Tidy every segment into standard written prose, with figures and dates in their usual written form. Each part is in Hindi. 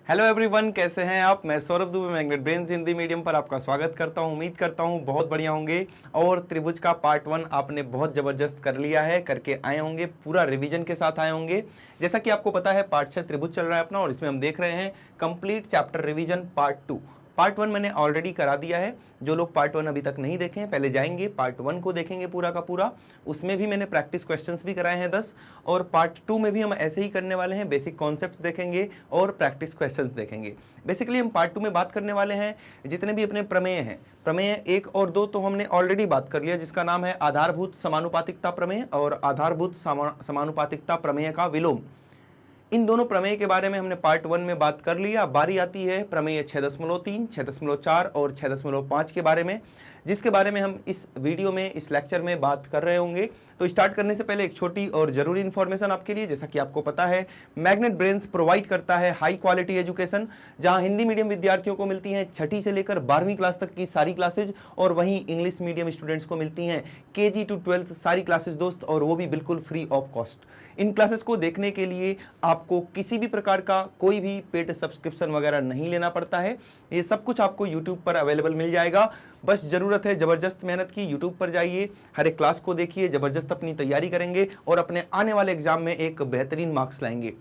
हेलो एवरीवन, कैसे हैं आप। मैं Saurabh Dubey magnet brains Hindi medium पर आपका स्वागत करता हूं। उम्मीद करता हूं बहुत बढ़िया होंगे और त्रिभुज का पार्ट 1 आपने बहुत ज़बरदस्त कर लिया है, करके आए होंगे, पूरा रिवीजन के साथ आए होंगे। जैसा कि आपको पता है पार्ट 6 त्रिभुज चल रहा है अपना, और इसमें हम देख रहे हैं complete chapter revision part 2। Part 1 मैंने ऑलरेडी करा दिया है। जो लोग पार्ट 1 अभी तक नहीं देखे हैं पहले जाएंगे पार्ट 1 को देखेंगे पूरा का पूरा। उसमें भी मैंने प्रैक्टिस क्वेश्चंस भी कराए हैं 10, और पार्ट 2 में भी हम ऐसे ही करने वाले हैं। बेसिक कॉन्सेप्ट्स देखेंगे और प्रैक्टिस क्वेश्चंस देखेंगे। बेसिकली हम पार्ट 2 में बात करने वाले हैं जितने भी अपने प्रमेय हैं। प्रमेय 1 और 2 तो हमने ऑलरेडी बात कर लिया, जिसका नाम है आधारभूत समानुपातिकता प्रमेय और आधारभूत समानुपातिकता प्रमेय का विलोम। इन दोनों प्रमेय के बारे में हमने पार्ट 1 में बात कर लिया। बारी आती है प्रमेय 6.3, 6.4 और 6.5 के बारे में, जिसके बारे में हम इस वीडियो में, इस लेक्चर में बात कर रहे होंगे। तो स्टार्ट करने से पहले एक छोटी और जरूरी इंफॉर्मेशन आपके लिए। जैसा कि आपको पता है मैग्नेट ब्रेन्स प्रोवाइड करता है हाई क्वालिटी एजुकेशन, जहां हिंदी मीडियम विद्यार्थियों को मिलती हैं 6ठी से लेकर 12वीं क्लास तक की सारी क्लासेज, और वहीं इंग्लिश मीडियम स्टूडेंट्स को मिलती हैं KG to 12th सारी क्लासेज दोस्त, और वो भी बिल्कुल free of cost. In classes को देखने के लिए आपको किसी भी प्रकार का कोई भी पेड सब्सक्रिप्शन वगैरह नहीं लेना पड़ता है। ये सब कुछ आपको यूट्यूब पर अवेलेबल मिल जाएगा। बस जरूरत है जबरदस्त मेहनत की। यूट्यूब पर जाइए, हर एक क्लास को देखिए, जबरदस्त अपनी तैयारी करेंगे और अपने आने वाले एग्जाम में एक बेहतरीन मार्क्स लाएंगे।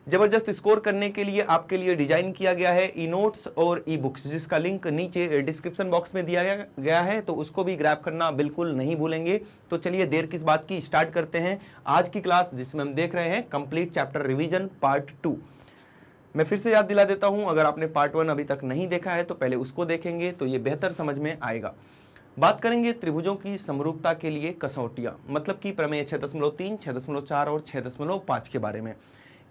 जबरदस्त स्कोर करने के लिए आपके लिए डिजाइन किया गया है ई नोट्स और ई बुक्स, जिसका लिंक नीचे डिस्क्रिप्शन बॉक्स में दिया गया है, तो उसको भी ग्रैब करना बिल्कुल नहीं भूलेंगे। तो चलिए देर किस बात की, स्टार्ट करते हैं आज की क्लास, जिसमें हम देख रहे हैं कंप्लीट चैप्टर रिवीजन पार्ट 2। मैं फिर से याद दिला देता हूं, अगर आपने पार्ट 1 अभी तक नहीं देखा है तो पहले उसको देखेंगे तो ये बेहतर समझ में आएगा। बात करेंगे त्रिभुजों की समरूपता के लिए कसौटियां, मतलब कि प्रमेय 6.3, 6.4 और 6.5 के बारे में।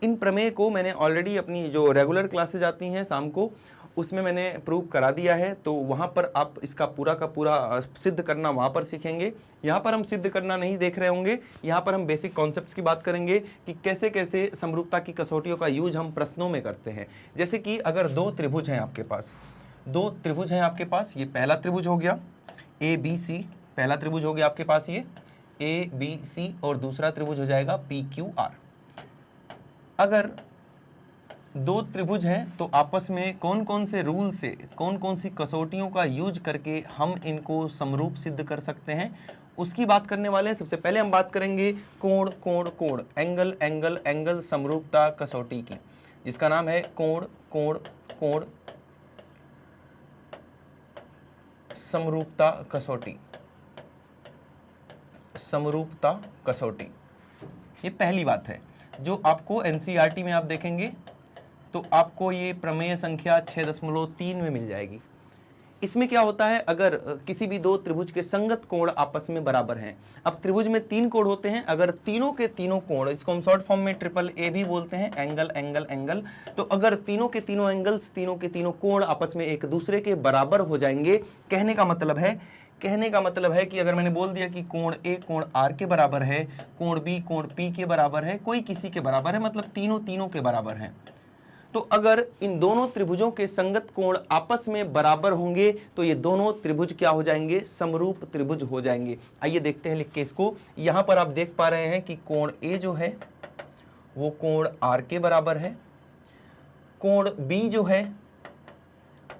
इन प्रमेय को मैंने ऑलरेडी अपनी जो रेगुलर क्लासेज आती हैं शाम को, उसमें मैंने प्रूव करा दिया है, तो वहाँ पर आप इसका पूरा का पूरा सिद्ध करना वहाँ पर सीखेंगे। यहाँ पर हम सिद्ध करना नहीं देख रहे होंगे, यहाँ पर हम बेसिक कॉन्सेप्ट्स की बात करेंगे कि कैसे कैसे समरूपता की कसौटियों का यूज हम प्रश्नों में करते हैं। जैसे कि अगर दो त्रिभुज हैं आपके पास, ये पहला त्रिभुज हो गया ABC, पहला त्रिभुज हो गया आपके पास ये ABC, और दूसरा त्रिभुज हो जाएगा PQR। अगर दो त्रिभुज हैं तो आपस में कौन कौन से रूल से, कौन कौन सी कसौटियों का यूज करके हम इनको समरूप सिद्ध कर सकते हैं, उसकी बात करने वाले हैं। सबसे पहले हम बात करेंगे कोण कोण कोण, एंगल एंगल एंगल समरूपता कसौटी की, जिसका नाम है कोण कोण कोण समरूपता कसौटी। समरूपता कसौटी, ये पहली बात है जो आपको NCERT में आप देखेंगे तो आपको ये प्रमेय संख्या 6.3 में मिल जाएगी। इसमें क्या होता है, अगर किसी भी दो त्रिभुज के संगत कोण आपस में बराबर हैं। अब त्रिभुज में 3 कोण होते हैं, अगर तीनों के तीनों कोण, इसको हम शॉर्ट फॉर्म में AAA भी बोलते हैं, एंगल एंगल एंगल, तो अगर तीनों के तीनों एंगल्स, तीनों के तीनों कोण आपस में एक दूसरे के बराबर हो जाएंगे, कहने का मतलब है कि अगर मैंने बोल दिया कि कोण A कोण R के बराबर है, कोण B कोण P के बराबर है, कोई किसी के बराबर है, मतलब तीनों के बराबर हैं, तो अगर इन दोनों त्रिभुजों के संगत कोण आपस में बराबर होंगे तो ये दोनों त्रिभुज क्या हो जाएंगे, समरूप त्रिभुज हो जाएंगे। आइए देखते हैं लिख के इसको। यहां पर आप देख पा रहे हैं कि कोण A जो है वो कोण R के बराबर है, कोण B जो है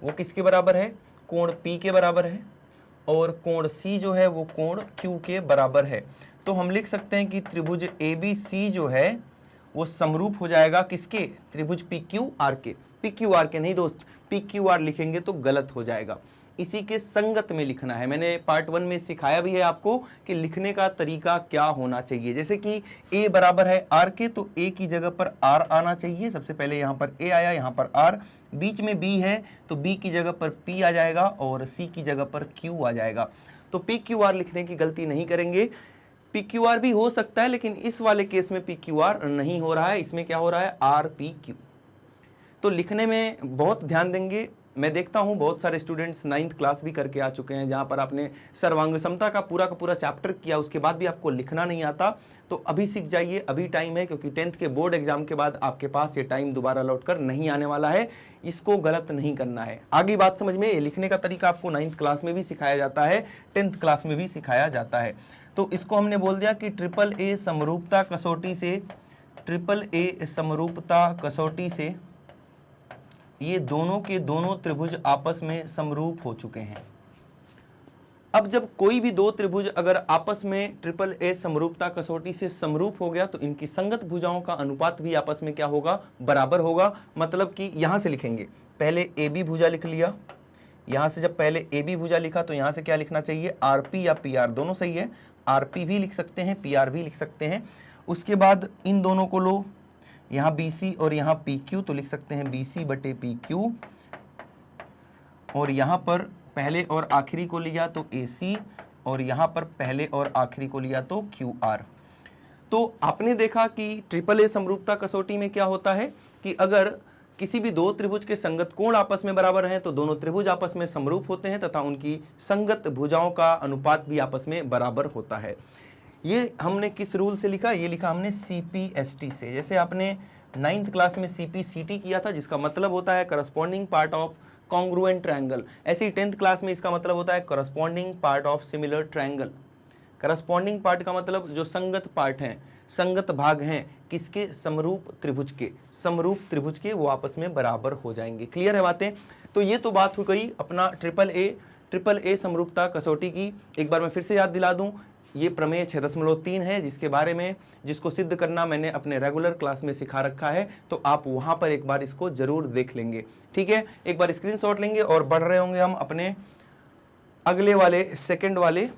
वो किसके बराबर है, कोण P के बराबर है, और कोण C जो है वो कोण Q के बराबर है। तो हम लिख सकते हैं कि त्रिभुज ABC जो है वो समरूप हो जाएगा किसके, त्रिभुज PQR के। PQR के नहीं दोस्त, PQR लिखेंगे तो गलत हो जाएगा, इसी के संगत में लिखना है। मैंने पार्ट 1 में सिखाया भी है आपको कि लिखने का तरीका क्या होना चाहिए। जैसे कि A बराबर है R के, तो A की जगह पर R आना चाहिए। सबसे पहले यहाँ पर A आया, यहाँ पर R, बीच में B है तो B की जगह पर P आ जाएगा और C की जगह पर Q आ जाएगा। तो PQR लिखने की गलती नहीं करेंगे। PQR भी हो सकता है, लेकिन इस वाले केस में PQR नहीं हो रहा है, इसमें क्या हो रहा है, RPQ। तो लिखने में बहुत ध्यान देंगे। मैं देखता हूं बहुत सारे स्टूडेंट्स 9th क्लास भी करके आ चुके हैं, जहां पर आपने सर्वांग समता का पूरा चैप्टर किया, उसके बाद भी आपको लिखना नहीं आता। तो अभी सीख जाइए, अभी टाइम है, क्योंकि 10th के बोर्ड एग्जाम के बाद आपके पास ये टाइम दोबारा लौट कर नहीं आने वाला है। इसको गलत नहीं करना है। आगे बात समझ में, ये लिखने का तरीका आपको 9th क्लास में भी सिखाया जाता है, 10th क्लास में भी सिखाया जाता है। तो इसको हमने बोल दिया कि AAA समरूपता कसौटी से, AAA समरूपता कसौटी से ये दोनों के दोनों त्रिभुज आपस में समरूप हो चुके हैं। अब जब कोई भी दो त्रिभुज अगर आपस में ट्रिपल ए समरूपता कसौटी से समरूप हो गया तो इनकी संगत भुजाओं का अनुपात भी आपस में क्या होगा, बराबर होगा। मतलब कि यहां से लिखेंगे, पहले ए बी भुजा लिख लिया, यहां से जब पहले ए बी भुजा लिखा तो यहां से क्या लिखना चाहिए, आरपी या पीआर, दोनों सही है, आरपी भी लिख सकते हैं, पीआर भी लिख सकते हैं। उसके बाद इन दोनों को लो, यहाँ बीसी और यहाँ पी क्यू, तो लिख सकते हैं बीसी बटे पी क्यू, और यहाँ पर पहले और आखिरी को लिया तो AC, और यहाँ पर पहले और आखिरी को लिया तो QR। तो आपने देखा कि ट्रिपल ए समरूपता कसौटी में क्या होता है कि अगर किसी भी दो त्रिभुज के संगत कोण आपस में बराबर हैं तो दोनों त्रिभुज आपस में समरूप होते हैं तथा उनकी संगत भुजाओं का अनुपात भी आपस में बराबर होता है। ये हमने किस रूल से लिखा, ये लिखा हमने CPST से। जैसे आपने 9th क्लास में CPCT किया था, जिसका मतलब होता है corresponding part of congruent triangle, ऐसे ही 10th क्लास में इसका मतलब होता है corresponding part of similar triangle. Corresponding part का मतलब जो संगत पार्ट हैं, संगत भाग हैं किसके, समरूप त्रिभुज के, समरूप त्रिभुज के, वो आपस में बराबर हो जाएंगे। क्लियर है बातें? तो ये तो बात हो गई अपना ट्रिपल ए समरूपता कसौटी की। एक बार मैं फिर से याद दिला दूं, ये प्रमेय 6.3 है, जिसके बारे में जिसको सिद्ध करना मैंने अपने रेगुलर क्लास में सिखा रखा है, तो आप वहां पर एक बार इसको जरूर देख लेंगे। ठीक है, एक बार स्क्रीनशॉट लेंगे और बढ़ रहे होंगे हम अपने अगले वाले सेकंड वाले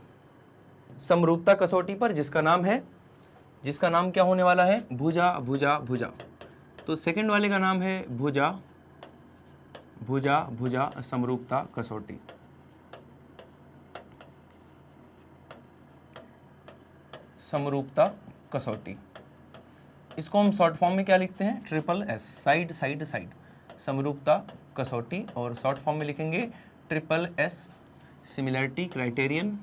समरूपता कसौटी पर, जिसका नाम क्या होने वाला है, भुजा भुजा भुजा। तो सेकंड वाले का नाम है भुजा भुजा भुजा समरूपता कसौटी। समरूपता कसौटी, इसको हम शॉर्ट फॉर्म में क्या लिखते हैं, triple S, side side side, समरूपता कसौटी, और शॉर्ट फॉर्म में लिखेंगे triple S, similarity criterion,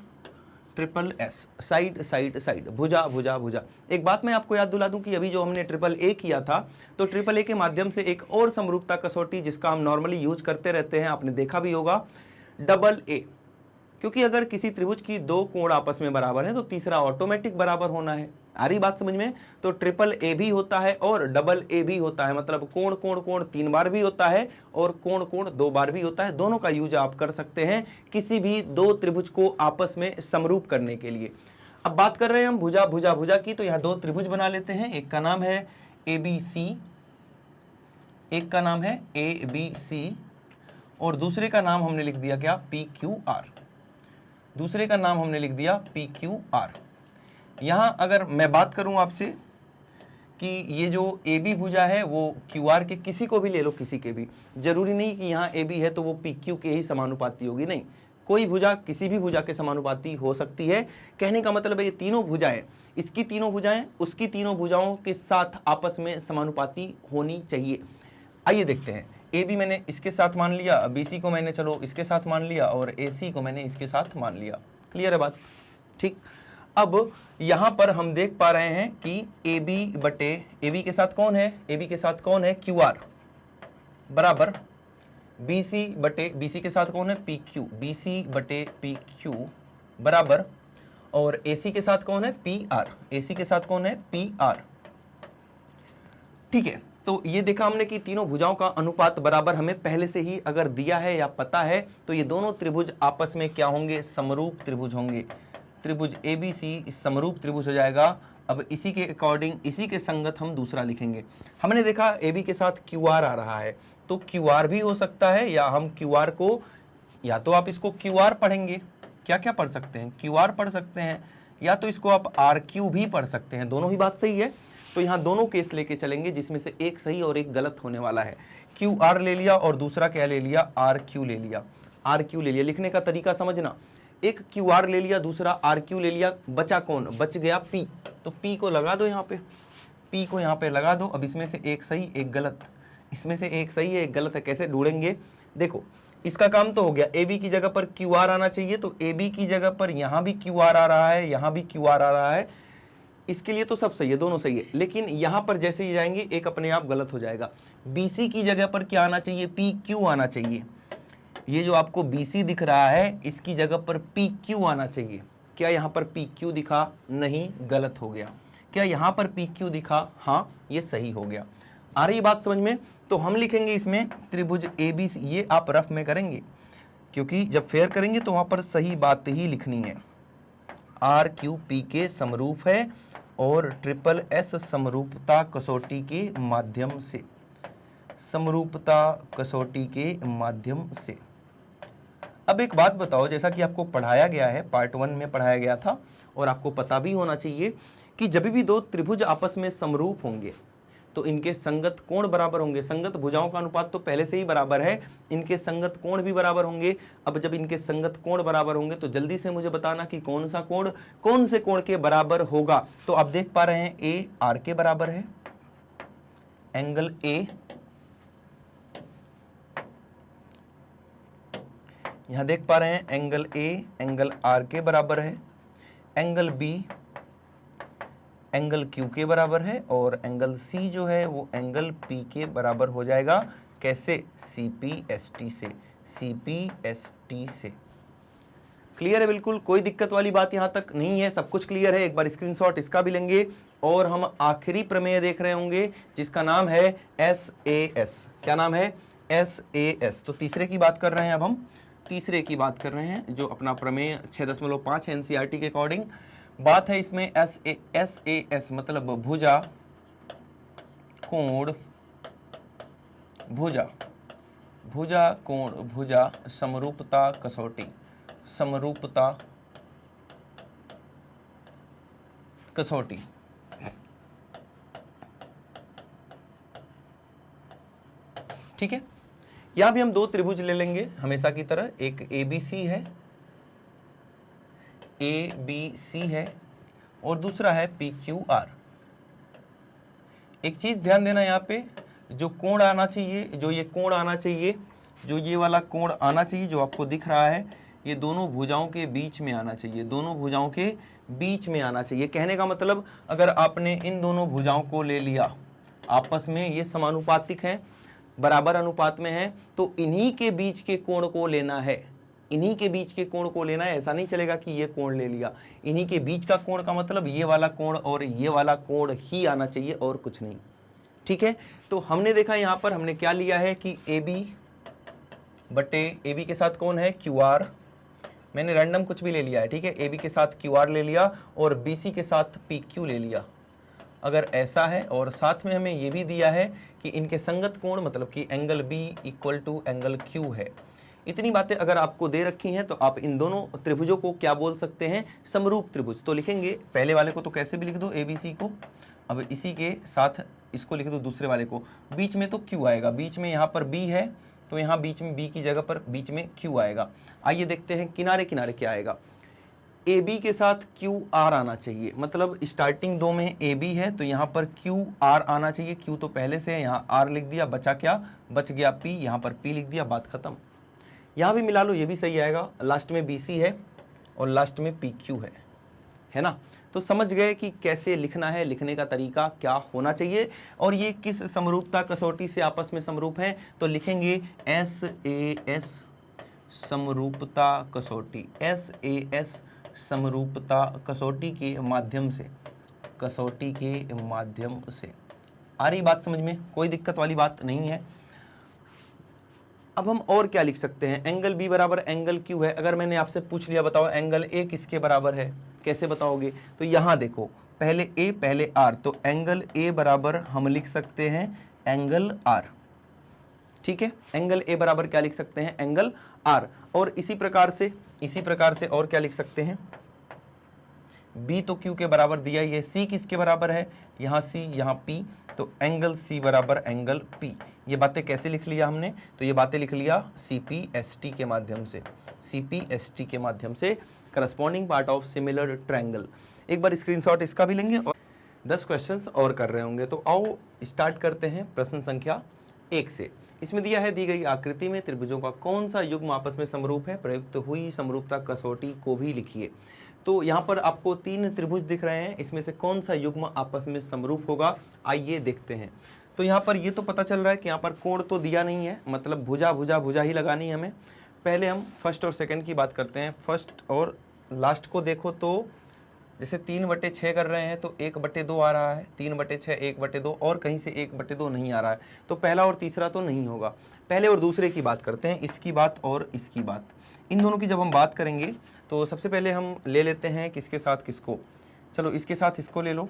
triple S, side side side, भुजा भुजा भुजा। एक बात मैं आपको याद दिला दूं कि अभी जो हमने ट्रिपल ए किया था, तो ट्रिपल ए के माध्यम से एक और समरूपता कसौटी जिसका हम नॉर्मली यूज करते रहते हैं, आपने देखा भी होगा, डबल ए। क्योंकि अगर किसी त्रिभुज की दो कोण आपस में बराबर है तो तीसरा ऑटोमेटिक बराबर होना है। आ रही बात समझ में? तो ट्रिपल ए भी होता है और डबल ए भी होता है, मतलब कोण कोण कोण 3 बार भी होता है और कोण कोण 2 बार भी होता है। दोनों का यूज आप कर सकते हैं किसी भी दो त्रिभुज को आपस में समरूप करने के लिए। अब बात कर रहे हैं हम भुजा भुजा भुजा की, तो यहाँ दो त्रिभुज बना लेते हैं। एक का नाम है ABC, एक का नाम है ABC, और दूसरे का नाम हमने लिख दिया क्या, PQR। दूसरे का नाम हमने लिख दिया PQR। यहां अगर मैं बात करूं आपसे कि ये जो AB भुजा है वो QR के किसी को भी ले लो, किसी के भी, जरूरी नहीं कि यहाँ AB है तो वो PQ के ही समानुपाती होगी, नहीं, कोई भुजा किसी भी भुजा के समानुपाती हो सकती है। कहने का मतलब है ये तीनों भुजाएं, इसकी तीनों भुजाएं उसकी तीनों भुजाओं के साथ आपस में समानुपाती होनी चाहिए। आइए देखते हैं, AB मैंने इसके साथ मान लिया, BC को मैंने चलो इसके साथ मान लिया, और AC को मैंने इसके साथ मान लिया। क्लियर है बात? ठीक। अब यहां पर हम देख पा रहे हैं कि AB के साथ कौन है, AB के साथ कौन है, QR, बराबर BC के साथ कौन है, PQ, BC बटे PQ बराबर, और AC के साथ कौन है, PR, AC के साथ कौन है, PR। ठीक है, तो ये देखा हमने कि तीनों भुजाओं का अनुपात बराबर हमें पहले से ही अगर दिया है या पता है, तो ये दोनों त्रिभुज आपस में क्या होंगे, समरूप त्रिभुज होंगे। त्रिभुज ABC समरूप त्रिभुज हो जाएगा। अब इसी के अकॉर्डिंग, इसी के संगत हम दूसरा लिखेंगे। हमने देखा AB के साथ QR आ रहा है, तो QR भी हो सकता है, या हम QR को, या तो आप इसको QR पढ़ेंगे, क्या क्या पढ़ सकते हैं, QR पढ़ सकते हैं, या तो इसको आप RQ भी पढ़ सकते हैं, दोनों ही बात सही है। तो यहाँ दोनों केस लेके चलेंगे जिसमें से एक सही और एक गलत होने वाला है। QR ले लिया और दूसरा क्या ले लिया, RQ ले लिया। RQ ले लिया, लिखने का तरीका समझना, एक QR ले लिया, दूसरा RQ ले लिया, बचा कौन, बच गया P, तो P को लगा दो यहाँ पे, P को यहाँ पे लगा दो। अब इसमें से एक सही एक गलत, इसमें से एक सही है एक गलत है, कैसे ढूंढेंगे, देखो इसका काम तो हो गया, AB की जगह पर QR आना चाहिए, तो AB की जगह पर यहाँ भी QR आ रहा है, यहाँ भी QR आ रहा है, इसके लिए तो सब सही है, दोनों सही है। लेकिन यहां पर जैसे ही जाएंगे एक अपने आप गलत हो जाएगा। BC की जगह पर क्या आना चाहिए, PQ आना चाहिए। ये जो आपको BC दिख रहा है इसकी जगह पर PQ आना चाहिए। क्या यहां पर PQ दिखा, नहीं, गलत हो गया। क्या यहां पर PQ दिखा, हाँ, ये सही हो गया। आ रही बात समझ में? तो हम लिखेंगे इसमें त्रिभुज ABC, ये आप रफ में करेंगे क्योंकि जब फेयर करेंगे तो वहां पर सही बात ही लिखनी है। RQP के समरूप है और SSS समरूपता कसौटी के माध्यम से, समरूपता कसौटी के माध्यम से। अब एक बात बताओ, जैसा कि आपको पढ़ाया गया है, पार्ट 1 में पढ़ाया गया था और आपको पता भी होना चाहिए कि जब भी दो त्रिभुज आपस में समरूप होंगे तो इनके संगत कोण बराबर होंगे। संगत भुजाओं का अनुपात तो पहले से ही बराबर है, इनके संगत कोण भी बराबर होंगे। अब जब इनके संगत कोण बराबर होंगे तो जल्दी से मुझे बताना कि कौन सा कोण कौन से कोण के बराबर होगा। तो आप देख पा रहे हैं ए आर के बराबर है, एंगल ए, यहां देख पा रहे हैं एंगल ए एंगल आर के बराबर है, एंगल बी एंगल क्यू के बराबर है और एंगल सी जो है वो एंगल पी के बराबर हो जाएगा। कैसे? CPST से, CPST से। क्लियर है? बिल्कुल कोई दिक्कत वाली बात यहां तक नहीं है, सब कुछ क्लियर है। एक बार स्क्रीनशॉट इसका भी लेंगे और हम आखिरी प्रमेय देख रहे होंगे जिसका नाम है SAS। क्या नाम है? SAS। तो तीसरे की बात कर रहे हैं, अब हम तीसरे की बात कर रहे हैं जो अपना प्रमेय 6.5 है NCERT के अकॉर्डिंग। बात है इसमें SAS मतलब भुजा कोण भुजा, भुजा कोण भुजा समरूपता कसौटी, समरूपता कसौटी। ठीक है, यहां भी हम दो त्रिभुज ले लेंगे हमेशा की तरह। एक ABC है, ABC है और दूसरा है PQR। एक चीज ध्यान देना, यहाँ पे जो कोण आना चाहिए, जो ये कोण आना चाहिए, जो ये वाला कोण आना चाहिए जो आपको दिख रहा है, ये दोनों भुजाओं के बीच में आना चाहिए, दोनों भुजाओं के बीच में आना चाहिए। कहने का मतलब अगर आपने इन दोनों भुजाओं को ले लिया, आपस में ये समानुपातिक हैं, बराबर अनुपात में है, तो इन्हीं के बीच के कोण को लेना है, इन्हीं के बीच के कोण को लेना है। ऐसा नहीं चलेगा कि ये कोण ले लिया, इन्हीं के बीच का कोण का मतलब ये वाला कोण और ये वाला कोण ही आना चाहिए और कुछ नहीं। ठीक है, तो हमने देखा यहाँ पर हमने क्या लिया है कि AB बटे AB के साथ कौन है? QR। मैंने रैंडम कुछ भी ले लिया है, ठीक है। AB के साथ QR ले लिया और BC के साथ PQ ले लिया। अगर ऐसा है और साथ में हमें ये भी दिया है कि इनके संगत कोण मतलब कि angle B equal to angle Q है। इतनी बातें अगर आपको दे रखी हैं तो आप इन दोनों त्रिभुजों को क्या बोल सकते हैं? समरूप त्रिभुज। तो लिखेंगे पहले वाले को तो कैसे भी लिख दो ABC को, अब इसी के साथ इसको लिख दो दूसरे वाले को। बीच में तो Q आएगा, बीच में यहाँ पर B है तो यहाँ बीच में B की जगह पर बीच में Q आएगा। आइए देखते हैं किनारे किनारे क्या आएगा। AB के साथ QR आना चाहिए, मतलब स्टार्टिंग दो में AB है तो यहाँ पर QR आना चाहिए। Q तो पहले से है, यहाँ R लिख दिया, बचा क्या? बच गया P, यहाँ पर P लिख दिया, बात खत्म। यहाँ भी मिला लो, ये भी सही आएगा। लास्ट में BC है और लास्ट में PQ है ना। तो समझ गए कि कैसे लिखना है, लिखने का तरीका क्या होना चाहिए और ये किस समरूपता कसौटी से आपस में समरूप हैं। तो लिखेंगे SAS समरूपता कसौटी, SAS समरूपता कसौटी के माध्यम से, कसौटी के माध्यम से। आ रही बात समझ में? कोई दिक्कत वाली बात नहीं है। अब हम और क्या लिख सकते हैं? एंगल B बराबर एंगल Q है। अगर मैंने आपसे पूछ लिया बताओ एंगल A किसके बराबर है, कैसे बताओगे? तो यहाँ देखो, पहले A पहले R, तो एंगल A बराबर हम लिख सकते हैं एंगल R। ठीक है, एंगल A बराबर क्या लिख सकते हैं? Angle R। और इसी प्रकार से और क्या लिख सकते हैं? B तो Q के बराबर दिया, ये C किसके बराबर है? यहाँ C यहाँ P, तो एंगल C बराबर एंगल P। ये बातें कैसे लिख लिया हमने? तो ये बातें लिख लिया CPST के माध्यम से, CPST के माध्यम से, corresponding part of similar triangle. एक बार स्क्रीनशॉट इसका भी लेंगे और 10 क्वेश्चंस और कर रहे होंगे। तो आओ स्टार्ट करते हैं प्रश्न संख्या 1 से। इसमें दिया है, दी गई आकृति में त्रिभुजों का कौन सा युग्म आपस में समरूप है? प्रयुक्त हुई समरूपता कसौटी को भी लिखिए। तो यहाँ पर आपको 3 त्रिभुज दिख रहे हैं, इसमें से कौन सा युग्म आपस में समरूप होगा? आइए देखते हैं। तो यहाँ पर ये तो पता चल रहा है कि यहाँ पर कोण तो दिया नहीं है, मतलब भुजा भुजा भुजा ही लगानी है हमें। पहले हम फर्स्ट और सेकंड की बात करते हैं। फर्स्ट और लास्ट को देखो तो जैसे 3/6 कर रहे हैं तो 1/2 आ रहा है, 3/6 1/2, और कहीं से 1/2 नहीं आ रहा है, तो पहला और तीसरा तो नहीं होगा। पहले और दूसरे की बात करते हैं, इसकी बात और इसकी बात। इन दोनों की जब हम बात करेंगे तो सबसे पहले हम ले लेते हैं किसके साथ किसको, चलो इसके साथ इसको ले लो,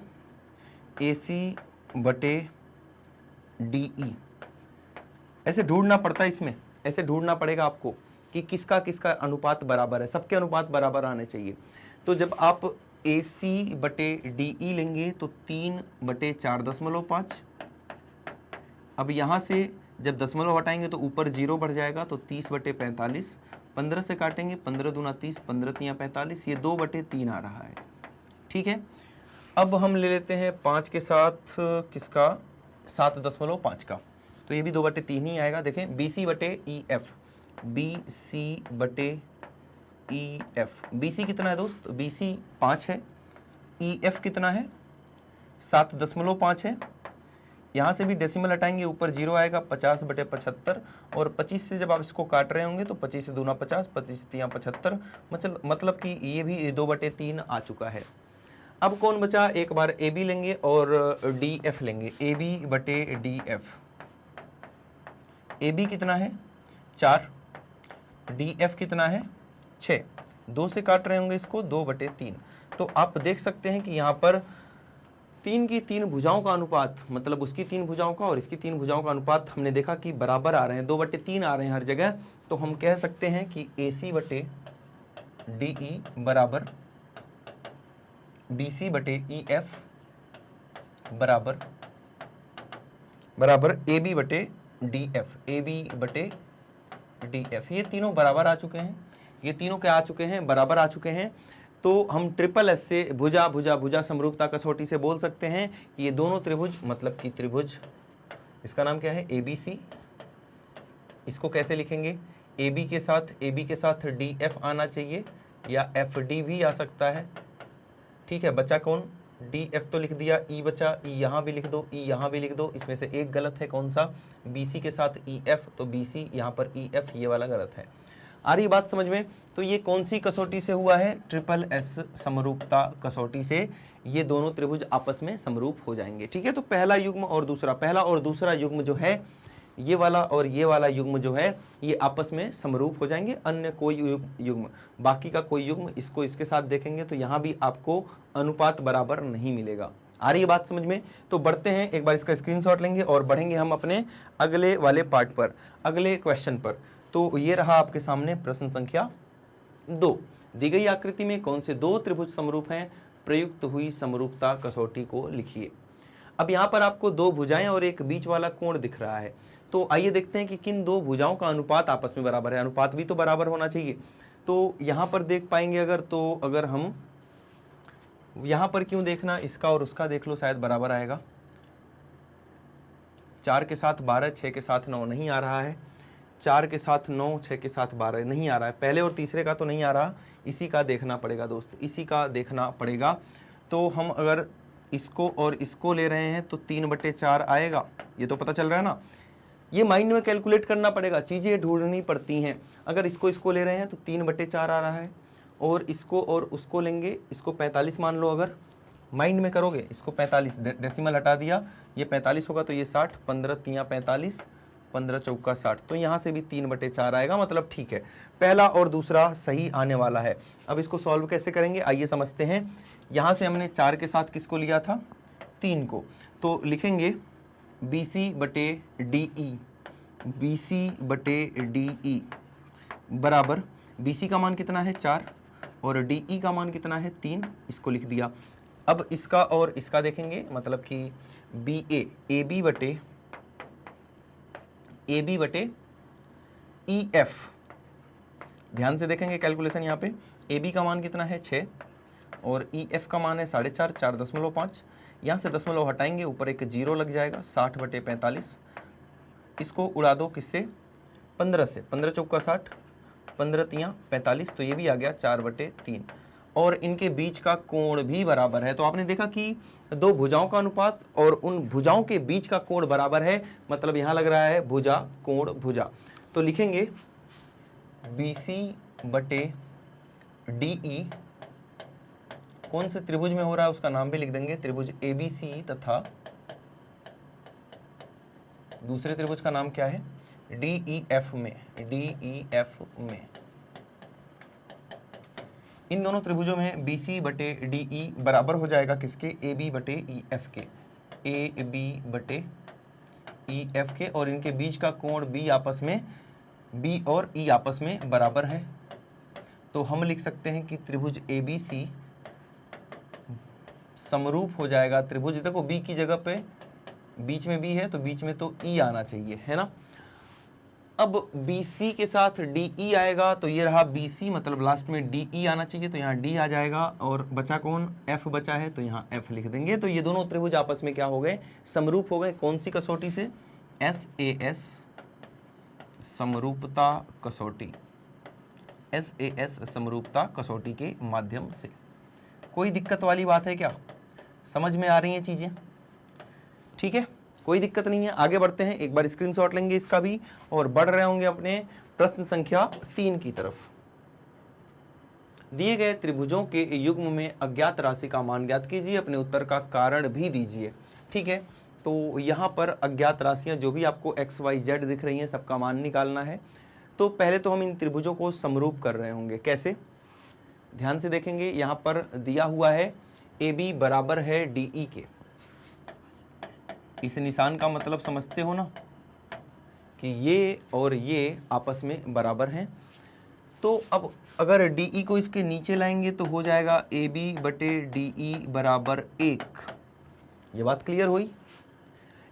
AC/DE। ऐसे ढूंढना पड़ता है, इसमें ऐसे ढूंढना पड़ेगा आपको कि किसका किसका अनुपात बराबर है, सबके अनुपात बराबर आने चाहिए। तो जब आप AC/DE लेंगे तो 3/4.5। अब यहाँ से जब दशमलव हटाएंगे तो ऊपर 0 बढ़ जाएगा, तो 30/45। 15 से काटेंगे, 15 दूना 30, 15 तियाँ 45, ये 2/3 आ रहा है। ठीक है, अब हम ले लेते हैं 5 के साथ किसका, 7.5 का, तो ये भी 2/3 ही आएगा। देखें, BC/EF, BC/EF, BC कितना है दोस्त, BC 5 है, EF कितना है 7.5 है। यहाँ से भी डेसिमल हटाएंगे, ऊपर 0 आएगा, 50/75, और 25 से जब आप इसको काट रहे होंगे तो 25 से दूना 50, 25 तियाँ 75, मतलब कि ये भी 2/3 आ चुका है। अब कौन बचा, एक बार AB लेंगे और DF लेंगे, AB/DF। AB कितना है 4, DF कितना है 6, 2 से काट रहे होंगे इसको, 2/3। तो आप देख सकते हैं कि यहाँ पर 3 की 3 भुजाओं का अनुपात, मतलब उसकी 3 भुजाओं का और इसकी 3 भुजाओं का अनुपात हमने देखा कि बराबर आ रहे हैं, 2/3 आ रहे हैं हर जगह। तो हम कह सकते हैं कि AC/DE बराबर BC/EF बराबर AB/DF, AB/DF। ये तीनों बराबर आ चुके हैं, ये तीनों क्या आ चुके हैं, बराबर आ चुके हैं। तो हम SSS से भुजा भुजा भुजा समरूपता कसौटी से बोल सकते हैं कि ये दोनों त्रिभुज, मतलब कि त्रिभुज, इसका नाम क्या है ABC। इसको कैसे लिखेंगे, AB के साथ DF आना चाहिए, या FD भी आ सकता है। ठीक है, बचा कौन, DF तो लिख दिया, E बचा, E यहाँ भी लिख दो, E यहाँ भी लिख दो, इसमें से एक गलत है, कौन सा, BC के साथ EF, तो BC यहाँ पर EF, ये वाला गलत है। आ रही बात समझ में। तो ये कौन सी कसौटी से हुआ है, SSS समरूपता कसौटी से ये दोनों त्रिभुज आपस में समरूप हो जाएंगे। ठीक है, तो पहला युग्म और दूसरा, पहला और दूसरा युग्म जो है, ये वाला और ये वाला युग्म जो है, ये आपस में समरूप हो जाएंगे। अन्य कोई युग्म, बाकी का कोई युग्म इसको इसके साथ देखेंगे तो यहाँ भी आपको अनुपात बराबर नहीं मिलेगा। आ रही है बात समझ में। तो बढ़ते हैं, एक बार इसका स्क्रीनशॉट लेंगे और बढ़ेंगे हम अपने अगले वाले पार्ट पर, अगले क्वेश्चन पर। तो ये रहा आपके सामने प्रश्न संख्या 2। दी गई आकृति में कौन से 2 त्रिभुज समरूप हैं, प्रयुक्त हुई समरूपता कसौटी को लिखिए। अब यहाँ पर आपको 2 भुजाएं और एक बीच वाला कोण दिख रहा है। तो आइए देखते हैं कि किन 2 भुजाओं का अनुपात आपस में बराबर है। अनुपात भी तो बराबर होना चाहिए। तो यहाँ पर देख पाएंगे अगर, तो अगर हम यहाँ पर क्यों देखना, इसका और उसका देख लो, शायद बराबर आएगा। 4 के साथ 12, 6 के साथ 9 नहीं आ रहा है, 4 के साथ 9, 6 के साथ 12 नहीं आ रहा है। पहले और तीसरे का तो नहीं आ रहा, इसी का देखना पड़ेगा दोस्त, इसी का देखना पड़ेगा। तो हम अगर इसको और इसको ले रहे हैं तो 3/4 आएगा, ये तो पता चल रहा है ना। ये माइंड में कैलकुलेट करना पड़ेगा, चीज़ें ढूंढनी पड़ती हैं। अगर इसको ले रहे हैं तो 3/4 आ रहा है, और इसको और उसको लेंगे, इसको 45 मान लो, अगर माइंड में करोगे, इसको 45 डेसिमल हटा दिया, ये 45 होगा, तो ये 60, 15 तियाँ 45, 15 चौका 60, तो यहाँ से भी 3/4 आएगा, मतलब ठीक है, पहला और दूसरा सही आने वाला है। अब इसको सॉल्व कैसे करेंगे, आइए समझते हैं। यहाँ से हमने 4 के साथ किसको लिया था, 3 को, तो लिखेंगे BC/DE, BC/DE बराबर, BC का मान कितना है 4 और DE का मान कितना है 3, इसको लिख दिया। अब इसका और इसका देखेंगे, मतलब कि BA, AB/EF। ध्यान से देखेंगे कैलकुलेशन, यहाँ पे AB का मान कितना है 6 और EF का मान है 4.5, 4.5। यहाँ से दशमलव हटाएंगे, ऊपर एक 0 लग जाएगा, 60/45। इसको उड़ा दो किससे, 15 से, 15 चौका 60, 15 तियाँ 45, तो ये भी आ गया 4/3। और इनके बीच का कोण भी बराबर है। तो आपने देखा कि 2 भुजाओं का अनुपात और उन भुजाओं के बीच का कोण बराबर है, मतलब यहाँ लग रहा है भुजा कोण भुजा। तो लिखेंगे BC/DE कौन से त्रिभुज में हो रहा है उसका नाम भी लिख देंगे, त्रिभुज ABC तथा दूसरे त्रिभुज का नाम क्या है, DEF में, DEF में। इन दोनों त्रिभुजों में BC बटे DE बराबर हो जाएगा किसके, AB बटे EF के, AB बटे EF के, और इनके बीच का कोण B आपस में, B और E आपस में बराबर है। तो हम लिख सकते हैं कि त्रिभुज ABC समरूप हो जाएगा त्रिभुज, देखो B की जगह पे बीच में B है तो बीच में तो E आना चाहिए, है ना। अब BC के साथ DE आएगा तो ये रहा BC, मतलब लास्ट में DE आना चाहिए, तो यहाँ D आ जाएगा, और बचा कौन, F बचा है, तो यहाँ F लिख देंगे। तो ये दोनों त्रिभुज आपस में क्या हो गए, समरूप हो गए। कौन सी कसौटी से, SAS समरूपता कसौटी, SAS समरूपता कसौटी के माध्यम से। कोई दिक्कत वाली बात है क्या, समझ में आ रही हैं चीजें, ठीक है, कोई दिक्कत नहीं है। आगे बढ़ते हैं, एक बार स्क्रीनशॉट लेंगे इसका भी और बढ़ रहे होंगे अपने प्रश्न संख्या 3 की तरफ। दिए गए त्रिभुजों के युग्म में अज्ञात राशि का मान ज्ञात कीजिए, अपने उत्तर का कारण भी दीजिए, ठीक है। तो यहाँ पर अज्ञात राशियाँ जो भी आपको x y z दिख रही हैं सबका मान निकालना है। तो पहले तो हम इन त्रिभुजों को समरूप कर रहे होंगे, कैसे, ध्यान से देखेंगे। यहाँ पर दिया हुआ है AB बराबर है DE के, इस निशान का मतलब समझते हो ना कि ये और ये आपस में बराबर हैं। तो अब अगर DE को इसके नीचे लाएंगे तो हो जाएगा AB बटे DE बराबर 1, ये बात क्लियर हुई।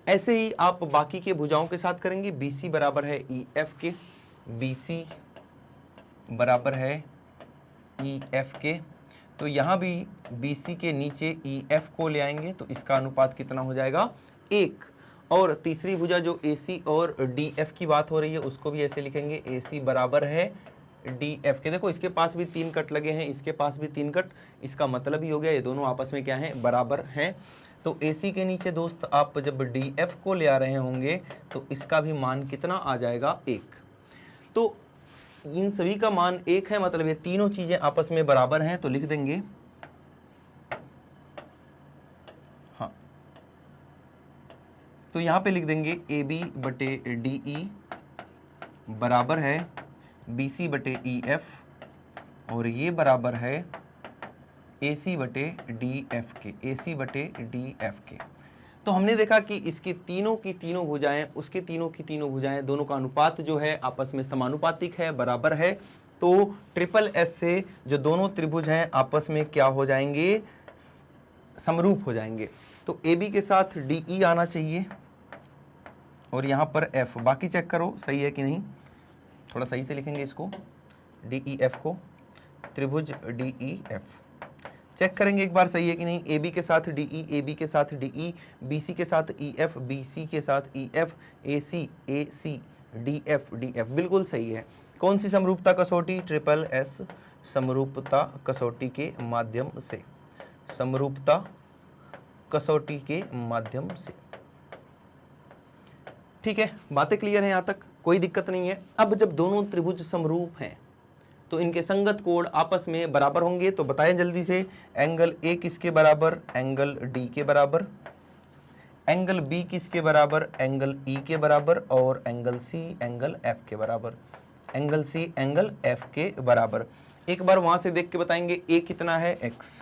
ऐसे ही आप बाकी के भुजाओं के साथ करेंगे। BC बराबर है EF के, BC बराबर है EF के, तो यहाँ भी BC के नीचे EF को ले आएंगे तो इसका अनुपात कितना हो जाएगा, 1। और तीसरी भुजा जो AC और DF की बात हो रही है उसको भी ऐसे लिखेंगे, AC बराबर है DF के। देखो इसके पास भी 3 कट लगे हैं, इसके पास भी 3 कट, इसका मतलब ही हो गया ये दोनों आपस में क्या हैं, बराबर हैं। तो AC के नीचे दोस्त आप जब DF को ले आ रहे होंगे तो इसका भी मान कितना आ जाएगा, 1। तो इन सभी का मान 1 है, मतलब ये तीनों चीजें आपस में बराबर हैं। तो लिख देंगे, हाँ, तो यहां पे लिख देंगे AB बटे DE बराबर है BC बटे EF, और ये बराबर है AC बटे DF के, AC बटे DF के। तो हमने देखा कि इसकी तीनों की तीनों भुजाएं, उसके तीनों की तीनों भुजाएं, दोनों का अनुपात जो है आपस में समानुपातिक है, बराबर है। तो SSS से जो दोनों त्रिभुज हैं आपस में क्या हो जाएंगे, समरूप हो जाएंगे। तो AB के साथ DE आना चाहिए और यहाँ पर F, बाकी चेक करो सही है कि नहीं, थोड़ा सही से लिखेंगे इसको, DEF को, त्रिभुज DEF चेक करेंगे एक बार सही है कि नहीं। AB के साथ DE, AB के साथ DE, BC के साथ EF, BC के साथ EF, AC, AC, DF, DF, बिल्कुल सही है। कौन सी समरूपता कसौटी, SSS समरूपता कसौटी के माध्यम से, समरूपता कसौटी के माध्यम से, ठीक है। बातें क्लियर हैं यहाँ तक, कोई दिक्कत नहीं है। अब जब दोनों त्रिभुज समरूप हैं तो इनके संगत कोण आपस में बराबर होंगे। तो बताएं जल्दी से, एंगल A किसके बराबर, एंगल D के बराबर, एंगल B किसके बराबर, एंगल E के बराबर, और एंगल C एंगल F के बराबर, एंगल C एंगल F के बराबर। एक बार वहां से देख के बताएंगे, A कितना है x,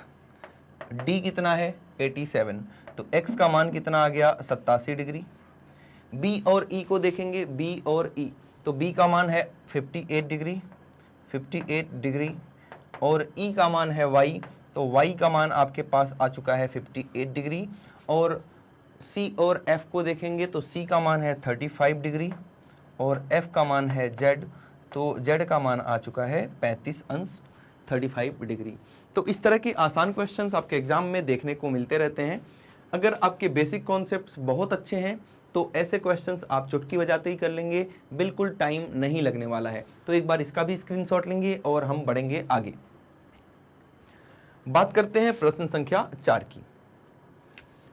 D कितना है 87, तो x का मान कितना आ गया 87 डिग्री। B और E को देखेंगे, B और E, तो B का मान है 58 डिग्री, 58 डिग्री, और E का मान है y, तो y का मान आपके पास आ चुका है 58 डिग्री। और C और F को देखेंगे तो C का मान है 35 डिग्री और F का मान है Z, तो Z का मान आ चुका है 35 अंश 35 डिग्री। तो इस तरह के आसान क्वेश्चंस आपके एग्जाम में देखने को मिलते रहते हैं। अगर आपके बेसिक कॉन्सेप्ट्स बहुत अच्छे हैं तो ऐसे क्वेश्चंस आप चुटकी बजाते ही कर लेंगे, बिल्कुल टाइम नहीं लगने वाला है। तो एक बार इसका भी स्क्रीनशॉट लेंगे और हम बढ़ेंगे आगे। बात करते हैं प्रश्न संख्या 4 की।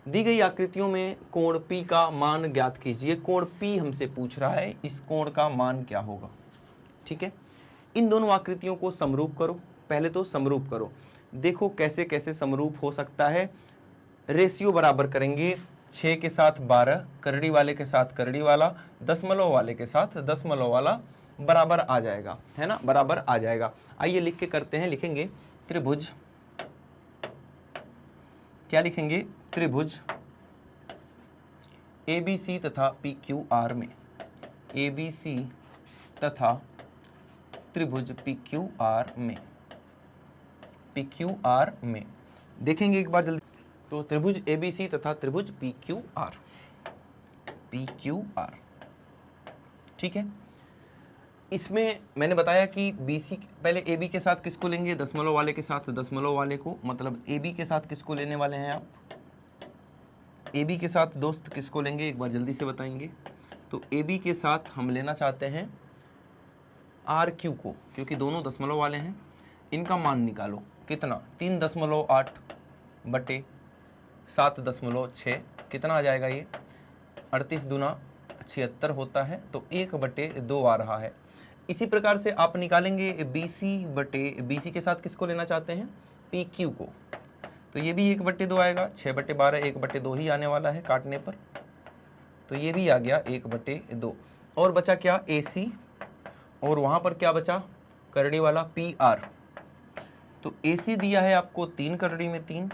दी गई आकृतियों में कोण P का मान ज्ञात कीजिए। कोण P हमसे पूछ रहा है, इस कोण का मान क्या होगा, ठीक है। इन दोनों आकृतियों को समरूप करो, पहले तो समरूप करो। देखो कैसे कैसे समरूप हो सकता है। रेशियो बराबर करेंगे, 6 के साथ 12, करड़ी वाले के साथ करड़ी वाला, दशमलव वाले के साथ दशमलव वाला बराबर आ जाएगा, है ना, बराबर आ जाएगा। आइए लिख के करते हैं, लिखेंगे त्रिभुज, क्या लिखेंगे, त्रिभुज ABC तथा PQR में, ABC तथा त्रिभुज PQR में, PQR में देखेंगे एक बार जल्दी। तो त्रिभुज ABC तथा त्रिभुज PQR, PQR, ठीक है। इसमें मैंने बताया कि BC पहले AB के साथ किसको लेंगे, दशमलव वाले के साथ दशमलव वाले को, मतलब AB के साथ किसको लेने वाले हैं आप, AB के साथ दोस्त किसको लेंगे, एक बार जल्दी से बताएंगे। तो AB के साथ हम लेना चाहते हैं RQ को, क्योंकि दोनों दशमलव वाले हैं। इनका मान निकालो, कितना, 3.8 बटे 7.6, कितना आ जाएगा ये, 38 दूना 76 होता है, तो 1/2 आ रहा है। इसी प्रकार से आप निकालेंगे BC के साथ किसको लेना चाहते हैं, PQ को, तो ये भी 1/2 आएगा, 6/12 1/2 ही आने वाला है काटने पर, तो ये भी आ गया 1/2। और बचा क्या, AC, और वहाँ पर क्या बचा, करड़ी वाला PR। तो AC दिया है आपको 3 करड़ी में 3,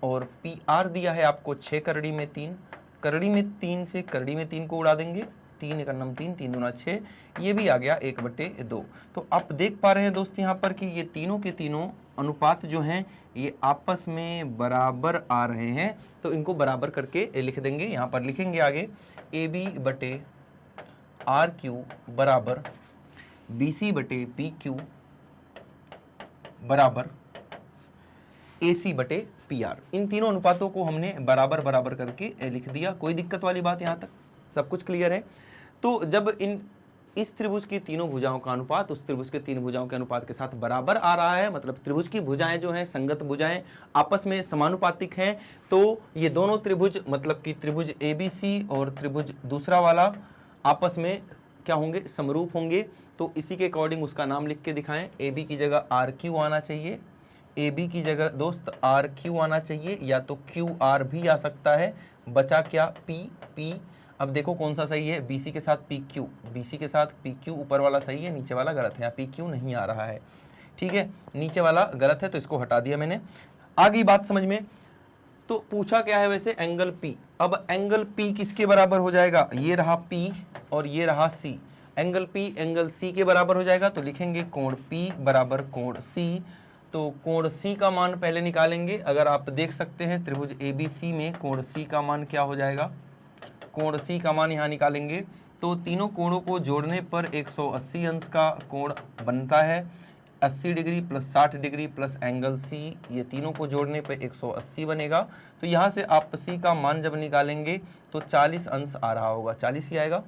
और PR दिया है आपको 6 करड़ी में 3। करड़ी में 3 से करड़ी में 3 को उड़ा देंगे, 3 एकम 3, 3 दूना 6, ये भी आ गया 1/2। तो आप देख पा रहे हैं दोस्त यहाँ पर कि ये तीनों के तीनों अनुपात जो हैं ये आपस में बराबर आ रहे हैं। तो इनको बराबर करके लिख देंगे, यहाँ पर लिखेंगे आगे AB/RQ बराबर BC/PQ बराबर AC/PR। इन तीनों अनुपातों को हमने बराबर बराबर करके लिख दिया। कोई दिक्कत वाली बात यहाँ तक, सब कुछ क्लियर है। तो जब इस त्रिभुज की तीनों भुजाओं का अनुपात उस त्रिभुज के तीन भुजाओं के अनुपात के साथ बराबर आ रहा है, मतलब त्रिभुज की भुजाएं जो हैं, संगत भुजाएं आपस में समानुपातिक हैं, तो ये दोनों त्रिभुज, मतलब कि त्रिभुज ABC और त्रिभुज दूसरा वाला आपस में क्या होंगे, समरूप होंगे। तो इसी के अकॉर्डिंग उसका नाम लिख के दिखाएं। AB की जगह RQ आना चाहिए, AB की जगह दोस्त RQ आना चाहिए, या तो QR भी आ सकता है। बचा क्या, P। अब देखो कौन सा सही है, BC के साथ PQ, BC के साथ PQ ऊपर वाला सही है, नीचे वाला गलत है, यहाँ PQ नहीं आ रहा है, ठीक है, नीचे वाला गलत है, तो इसको हटा दिया मैंने। आ गई बात समझ में। तो पूछा क्या है वैसे, एंगल P। अब एंगल P किसके बराबर हो जाएगा, ये रहा P और ये रहा C। Angle P angle C के बराबर हो जाएगा, तो लिखेंगे कोण P बराबर कोण C। तो कोण C का मान पहले निकालेंगे। अगर आप देख सकते हैं त्रिभुज ABC में कोण C का मान क्या हो जाएगा, कोण C का मान यहाँ निकालेंगे, तो तीनों कोणों को जोड़ने पर 180 अंश का कोण बनता है। 80 degree plus 60 degree plus angle C, ये तीनों को जोड़ने पर 180 बनेगा। तो यहाँ से आप C का मान जब निकालेंगे तो 40 अंश आ रहा होगा, 40 ही आएगा,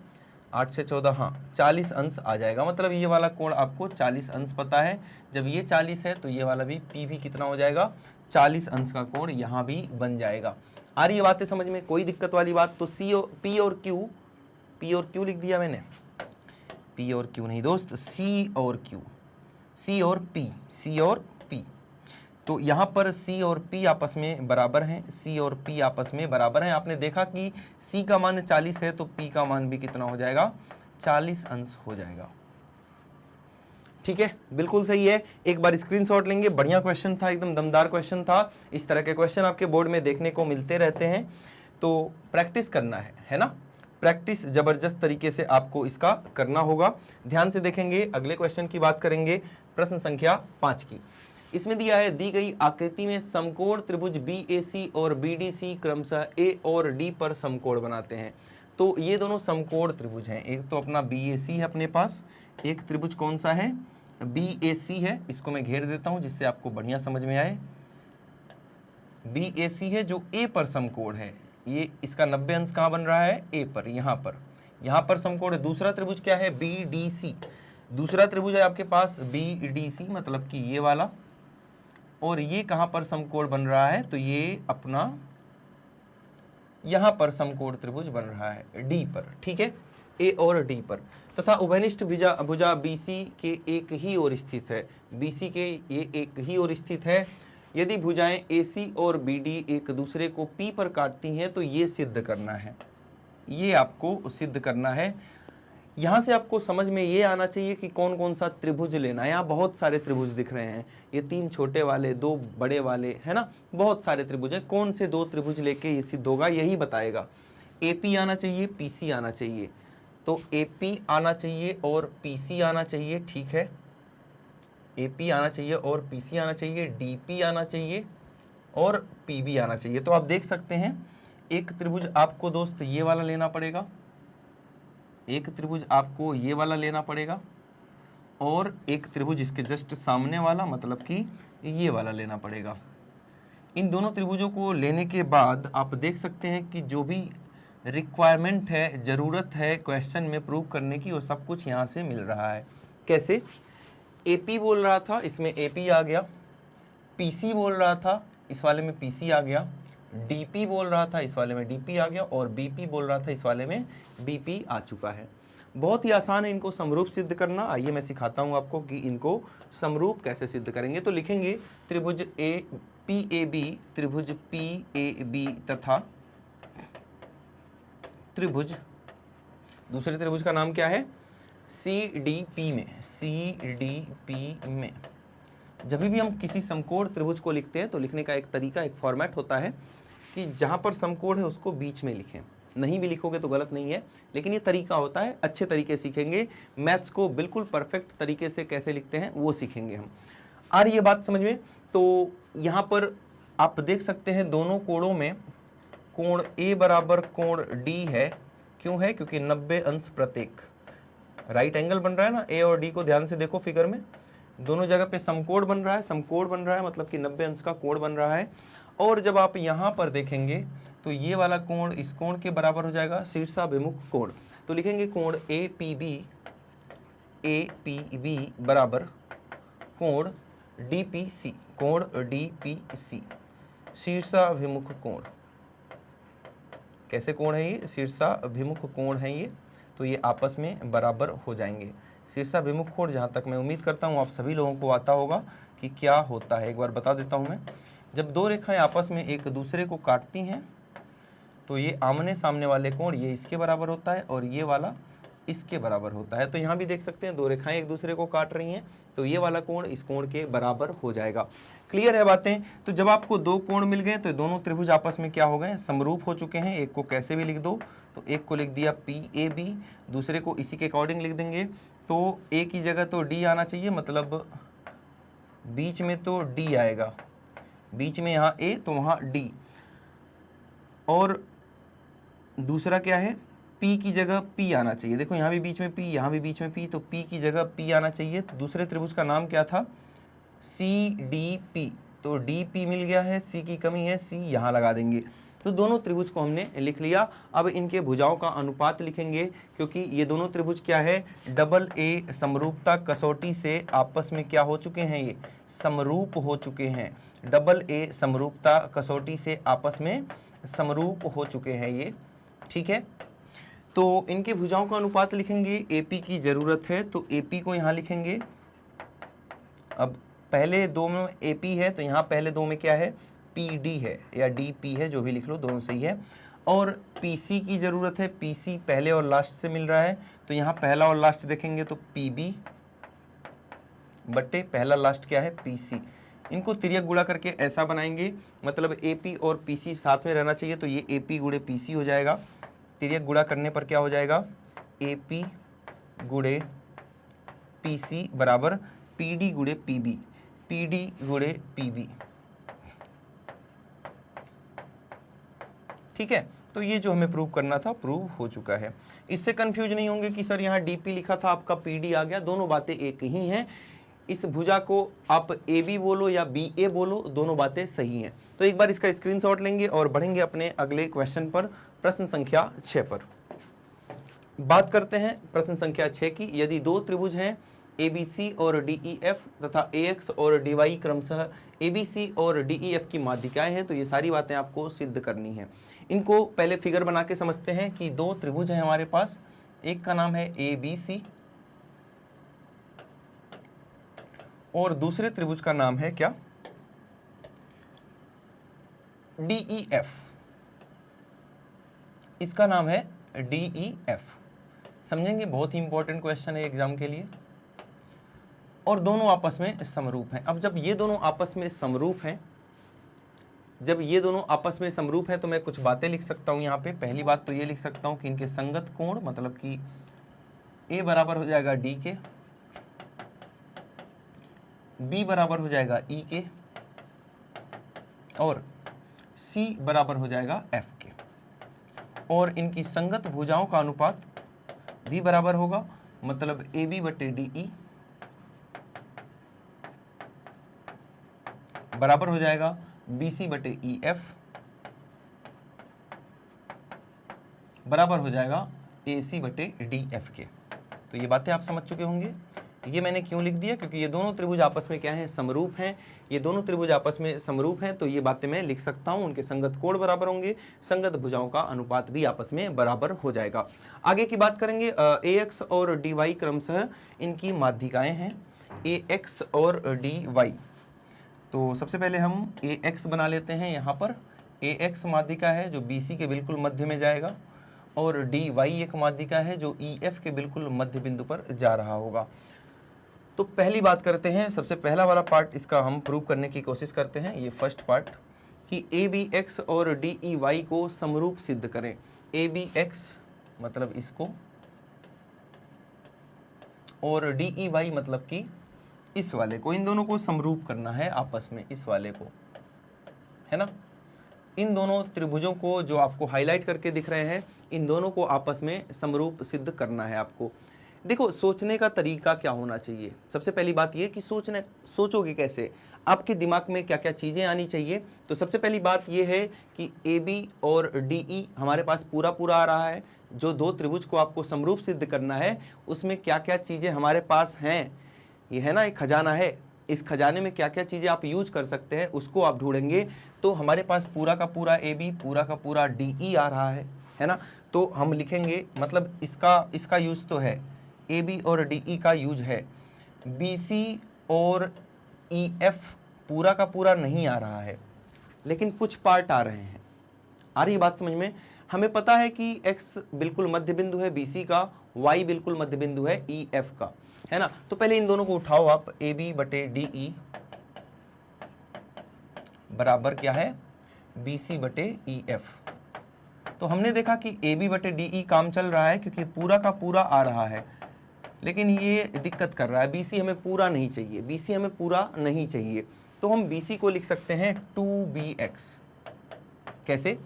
8 से 14, हाँ 40 अंश आ जाएगा। मतलब ये वाला कोण आपको 40 अंश पता है। जब ये 40 है तो ये वाला भी P भी कितना हो जाएगा, 40 अंश का कोण यहाँ भी बन जाएगा। आ रही है बातें समझ में, कोई दिक्कत वाली बात। तो P और Q लिख दिया मैंने, P और Q नहीं दोस्त, C और Q, C और P। तो यहाँ पर C और P आपस में बराबर हैं, C और P आपस में बराबर हैं। आपने देखा कि C का मान 40 है तो P का मान भी कितना हो जाएगा, 40 अंश हो जाएगा। ठीक है, बिल्कुल सही है। एक बार स्क्रीनशॉट लेंगे, बढ़िया क्वेश्चन था, एकदम दमदार क्वेश्चन था। इस तरह के क्वेश्चन आपके बोर्ड में देखने को मिलते रहते हैं, तो प्रैक्टिस करना है ना, प्रैक्टिस जबरदस्त तरीके से आपको इसका करना होगा। ध्यान से देखेंगे, अगले क्वेश्चन की बात करेंगे, प्रश्न संख्या 5 की। इसमें दिया है, दी गई आकृति में समकोण त्रिभुज BAC और BDC क्रमशः A और D पर समकोण बनाते हैं। तो ये दोनों समकोण त्रिभुज हैं, एक तो अपना BAC है अपने पास, एक त्रिभुज कौन सा है, BAC है। इसको मैं घेर देता हूं जिससे आपको बढ़िया समझ में आए। BAC है जो A पर समकोण है, ये इसका 90 अंश कहाँ बन रहा है, A पर, यहाँ पर समकोण है। दूसरा त्रिभुज क्या है, BDC, दूसरा त्रिभुज है आपके पास BDC, मतलब कि ये वाला, और ये कहाँ पर समकोण बन रहा है, तो ये अपना यहाँ पर समकोण त्रिभुज बन रहा है D पर। ठीक है, ए और डी पर, तथा उभयनिष्ठ भुजा BC के एक ही ओर स्थित है, BC के ये एक ही ओर स्थित है। यदि भुजाएं AC और BD एक दूसरे को P पर काटती हैं तो ये सिद्ध करना है, ये आपको सिद्ध करना है। यहाँ से आपको समझ में ये आना चाहिए कि कौन कौन सा त्रिभुज लेना है। यहाँ बहुत सारे त्रिभुज दिख रहे हैं, ये 3 छोटे वाले, 2 बड़े वाले, है ना, बहुत सारे त्रिभुज हैं। कौन से 2 त्रिभुज लेके ये सिद्ध होगा यही बताएगा। AP आना चाहिए, PC आना चाहिए, तो AP आना चाहिए और PC आना चाहिए, ठीक है, AP आना चाहिए और PC आना चाहिए, DP आना चाहिए और PB आना चाहिए। तो आप देख सकते हैं एक त्रिभुज आपको दोस्त ये वाला लेना पड़ेगा, एक त्रिभुज आपको ये वाला लेना पड़ेगा और एक त्रिभुज इसके जस्ट सामने वाला, मतलब कि ये वाला लेना पड़ेगा। इन दोनों त्रिभुजों को लेने के बाद आप देख सकते हैं कि जो भी रिक्वायरमेंट है, ज़रूरत है क्वेश्चन में प्रूव करने की, वो सब कुछ यहाँ से मिल रहा है। कैसे? AP बोल रहा था, इसमें AP आ गया, PC बोल रहा था, इस वाले में PC आ गया, DP बोल रहा था, इस वाले में DP आ गया, और BP बोल रहा था, इस वाले में BP आ चुका है। बहुत ही आसान है इनको समरूप सिद्ध करना। आइए मैं सिखाता हूँ आपको कि इनको समरूप कैसे सिद्ध करेंगे। तो लिखेंगे त्रिभुज PAB, त्रिभुज PAB तथा त्रिभुज, दूसरे त्रिभुज का नाम क्या है, CDP में, CDP में। जब भी हम किसी समकोण त्रिभुज को लिखते हैं तो लिखने का एक तरीका, एक फॉर्मेट होता है कि जहाँ पर समकोण है उसको बीच में लिखें। नहीं भी लिखोगे तो गलत नहीं है, लेकिन ये तरीका होता है, अच्छे तरीके सीखेंगे। मैथ्स को बिल्कुल परफेक्ट तरीके से कैसे लिखते हैं वो सीखेंगे हम। आ रही है बात समझ में? तो यहाँ पर आप देख सकते हैं दोनों कोणों में कोण A बराबर कोण D है। क्यों है? क्योंकि 90 अंश प्रत्येक, राइट एंगल बन रहा है ना। A और D को ध्यान से देखो फिगर में, दोनों जगह पे समकोण बन रहा है, समकोण बन रहा है मतलब कि 90 अंश का कोण बन रहा है। और जब आप यहाँ पर देखेंगे तो ये वाला कोण इस कोण के बराबर हो जाएगा, शीर्षाभिमुख कोण। तो लिखेंगे कोण APB बराबर कोण DPC, कोण DPC, शीर्षाभिमुख कोण। कैसे कोण है ये? शीर्षाभिमुख कोण है ये, तो ये आपस में बराबर हो जाएंगे। शीर्षाभिमुख कोण जहाँ तक मैं उम्मीद करता हूँ आप सभी लोगों को आता होगा कि क्या होता है, एक बार बता देता हूँ मैं। जब 2 रेखाएं आपस में एक दूसरे को काटती हैं तो ये आमने सामने वाले कोण, ये इसके बराबर होता है और ये वाला इसके बराबर होता है। तो यहाँ भी देख सकते हैं 2 रेखाएं एक दूसरे को काट रही हैं, तो ये वाला कोण इस कोण के बराबर हो जाएगा। क्लियर है बातें? तो जब आपको 2 कोण मिल गए तो दोनों त्रिभुज आपस में क्या हो गए, समरूप हो चुके हैं। एक को कैसे भी लिख दो, तो एक को लिख दिया PAB, दूसरे को इसी के अकॉर्डिंग लिख देंगे। तो A की जगह तो D आना चाहिए, मतलब बीच में तो D आएगा, बीच में यहाँ A तो वहाँ D, और दूसरा क्या है, P की जगह P आना चाहिए। देखो यहाँ भी बीच में P, यहाँ भी बीच में P, तो P की जगह P आना चाहिए। तो दूसरे त्रिभुज का नाम क्या था, CDP, तो DP मिल गया है, C की कमी है, C यहाँ लगा देंगे। तो दोनों त्रिभुज को हमने लिख लिया। अब इनके भुजाओं का अनुपात लिखेंगे, क्योंकि ये दोनों त्रिभुज क्या है, डबल A समरूपता कसौटी से आपस में क्या हो चुके हैं, ये समरूप हो चुके हैं। डबल A समरूपता कसौटी से आपस में समरूप हो चुके हैं ये, ठीक है। तो इनके भुजाओं का अनुपात लिखेंगे। AP की जरूरत है तो AP को यहाँ लिखेंगे। अब पहले 2 में AP है तो यहाँ पहले 2 में क्या है, PD है या DP है, जो भी लिख लो, दोनों सही है। और PC की ज़रूरत है, PC पहले और लास्ट से मिल रहा है, तो यहाँ पहला और लास्ट देखेंगे तो PB बटे पहला लास्ट क्या है, PC। इनको तिर्यक गुणा करके ऐसा बनाएंगे, मतलब AP और PC साथ में रहना चाहिए, तो ये AP गुणे PC हो जाएगा। तिर्यक गुणा करने पर क्या हो जाएगा, AP गुणे PC बराबर PD गुणे PB, PD गुणे PB, ठीक है। तो ये जो हमें प्रूव करना था प्रूव हो चुका है। इससे कंफ्यूज नहीं होंगे कि सर यहाँ DP लिखा था आपका PD आ गया, दोनों बातें एक ही हैं। इस भुजा को आप AB बोलो या BA बोलो, दोनों बातें सही हैं। तो एक बार इसका स्क्रीनशॉट लेंगे और बढ़ेंगे अपने अगले क्वेश्चन पर, प्रश्न संख्या 6 पर। बात करते हैं प्रश्न संख्या 6 की। यदि 2 त्रिभुज हैं ABC और DEF तथा AX और DY क्रमशः ABC और DEF की माध्यिकाएं हैं, तो ये सारी बातें आपको सिद्ध करनी है। इनको पहले फिगर बना के समझते हैं कि 2 त्रिभुज हैं हमारे पास, एक का नाम है ABC और दूसरे त्रिभुज का नाम है क्या, DEF। इसका नाम है DEF। समझेंगे, बहुत ही इंपॉर्टेंट क्वेश्चन है एग्जाम के लिए। और दोनों आपस में समरूप हैं। अब जब ये दोनों आपस में समरूप हैं, तो मैं कुछ बातें लिख सकता हूं यहाँ पे। पहली बात तो ये लिख सकता हूं कि इनके संगत कोण, मतलब कि A बराबर हो जाएगा D के, B बराबर हो जाएगा E के और C बराबर हो जाएगा F के। और इनकी संगत भुजाओं का अनुपात B बराबर होगा, मतलब AB बटे DE बराबर हो जाएगा BC बटे EF बराबर हो जाएगा AC बटे DF के। तो ये बातें आप समझ चुके होंगे। ये मैंने क्यों लिख दिया, क्योंकि ये दोनों त्रिभुज आपस में क्या हैं, समरूप हैं। ये दोनों त्रिभुज आपस में समरूप हैं, तो ये बातें मैं लिख सकता हूं। उनके संगत कोण बराबर होंगे, संगत भुजाओं का अनुपात भी आपस में बराबर हो जाएगा। आगे की बात करेंगे, AX और DY क्रमशः इनकी माध्यिकाएं हैं, AX और DY। तो सबसे पहले हम AX बना लेते हैं। यहाँ पर AX माध्यिका है जो BC के बिल्कुल मध्य में जाएगा, और DY एक माध्यिका है जो EF के बिल्कुल मध्य बिंदु पर जा रहा होगा। तो पहली बात करते हैं, सबसे पहला वाला पार्ट इसका हम प्रूव करने की कोशिश करते हैं। ये फर्स्ट पार्ट कि ABX और DEY को समरूप सिद्ध करें। ABX मतलब इसको और DEY मतलब कि इस वाले को, इन दोनों को समरूप करना है आपस में, इस वाले को, है ना। इन दोनों त्रिभुजों को जो आपको हाईलाइट करके दिख रहे हैं, इन दोनों को आपस में समरूप सिद्ध करना है आपको। देखो, सोचने का तरीका क्या होना चाहिए। सबसे पहली बात ये कि सोचोगे कैसे, आपके दिमाग में क्या क्या चीज़ें आनी चाहिए। तो सबसे पहली बात ये है कि AB और DE हमारे पास पूरा पूरा आ रहा है। जो दो त्रिभुज को आपको समरूप सिद्ध करना है, उसमें क्या क्या चीज़ें हमारे पास हैं, ये है ना, एक खजाना है। इस खजाने में क्या क्या चीज़ें आप यूज कर सकते हैं, उसको आप ढूंढेंगे। तो हमारे पास पूरा का पूरा AB, पूरा का पूरा DE आ रहा है ना। तो हम लिखेंगे, मतलब इसका यूज तो है, AB और DE का यूज है। BC और EF पूरा का पूरा नहीं आ रहा है, लेकिन कुछ पार्ट आ रहे हैं। आ रही बात समझ में। हमें पता है कि X बिल्कुल मध्य बिंदु है BC का, Y बिल्कुल मध्य बिंदु है EF का, है ना। तो पहले इन दोनों को उठाओ आप, AB बटे DE बराबर क्या है, BC बटे EF। तो हमने देखा कि AB बटे DE काम चल रहा है, क्योंकि पूरा का पूरा आ रहा है, लेकिन ये दिक्कत कर रहा है। BC हमें पूरा नहीं चाहिए, BC हमें पूरा नहीं चाहिए। तो हम BC को लिख सकते हैं 2BX। कैसे?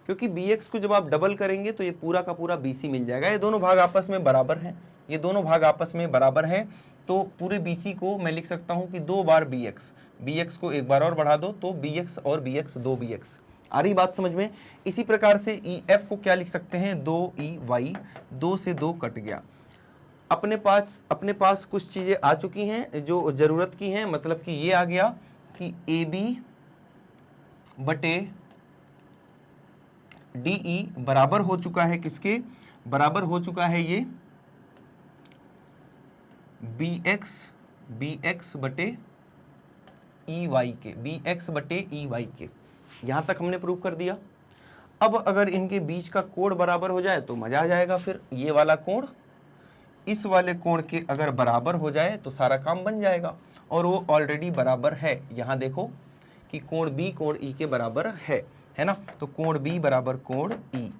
क्योंकि BX को जब आप डबल करेंगे तो ये पूरा का पूरा BC मिल जाएगा। ये दोनों भाग आपस में बराबर हैं, ये दोनों भाग आपस में बराबर हैं। तो पूरे BC को मैं लिख सकता हूं कि 2 बार BX को एक बार और बढ़ा दो तो BX और BX 2BX। आ रही बात समझ में। इसी प्रकार से EF को क्या लिख सकते हैं, 2EY, 2 से 2 कट गया। अपने पास कुछ चीजें आ चुकी हैं जो जरूरत की हैं, मतलब कि ये आ गया कि AB बटे DE बराबर हो चुका है किसके, बराबर हो चुका है ये BX बटे EY के, BX बटे EY के। यहां तक हमने प्रूव कर दिया। अब अगर इनके बीच का कोण बराबर हो जाए तो मजा आ जाएगा। फिर ये वाला कोण इस वाले कोण के अगर बराबर हो जाए तो सारा काम बन जाएगा, और वो ऑलरेडी बराबर है। यहां देखो कि कोण B कोण E के बराबर है ना। तो कोण B बराबर कोण E।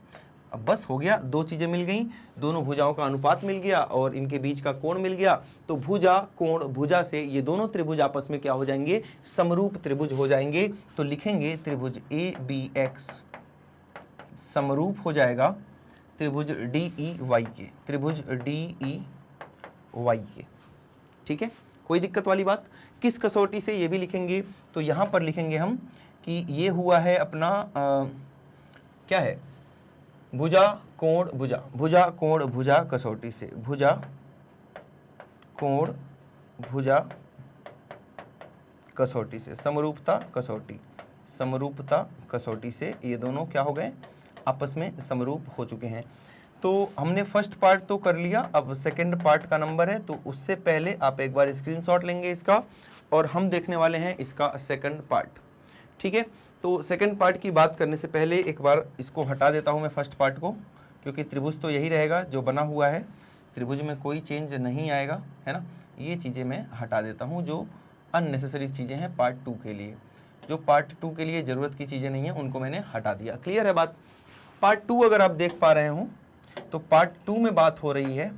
अब बस हो गया, दो चीजें मिल गई, दोनों भुजाओं का अनुपात मिल गया और इनके बीच का कोण मिल गया। तो भुजा से ये दोनों त्रिभुज आपस में क्या हो जाएंगे, समरूप त्रिभुज हो जाएंगे। तो लिखेंगे त्रिभुज ABX समरूप हो जाएगा त्रिभुज DEY के, त्रिभुज DEY के। ठीक है, कोई दिक्कत वाली बात। किस कसौटी से, ये भी लिखेंगे। तो यहां पर लिखेंगे हम कि ये हुआ है अपना क्या है, भुजा कोण भुजा कसौटी से, भुजा कोण भुजा कसौटी से, समरूपता कसौटी से ये दोनों क्या हो गए, आपस में समरूप हो चुके हैं। तो हमने फर्स्ट पार्ट तो कर लिया, अब सेकंड पार्ट का नंबर है, तो उससे पहले आप एक बार स्क्रीनशॉट लेंगे इसका और हम देखने वाले हैं इसका सेकंड पार्ट। ठीक है, तो सेकंड पार्ट की बात करने से पहले एक बार इसको हटा देता हूं मैं फर्स्ट पार्ट को, क्योंकि त्रिभुज तो यही रहेगा जो बना हुआ है, त्रिभुज में कोई चेंज नहीं आएगा, है ना। ये चीज़ें मैं हटा देता हूँ जो अननेसेसरी चीज़ें हैं पार्ट 2 के लिए, जो पार्ट 2 के लिए ज़रूरत की चीज़ें नहीं है उनको मैंने हटा दिया। क्लियर है बात। पार्ट 2 अगर आप देख पा रहे हो तो पार्ट 2 में बात हो रही है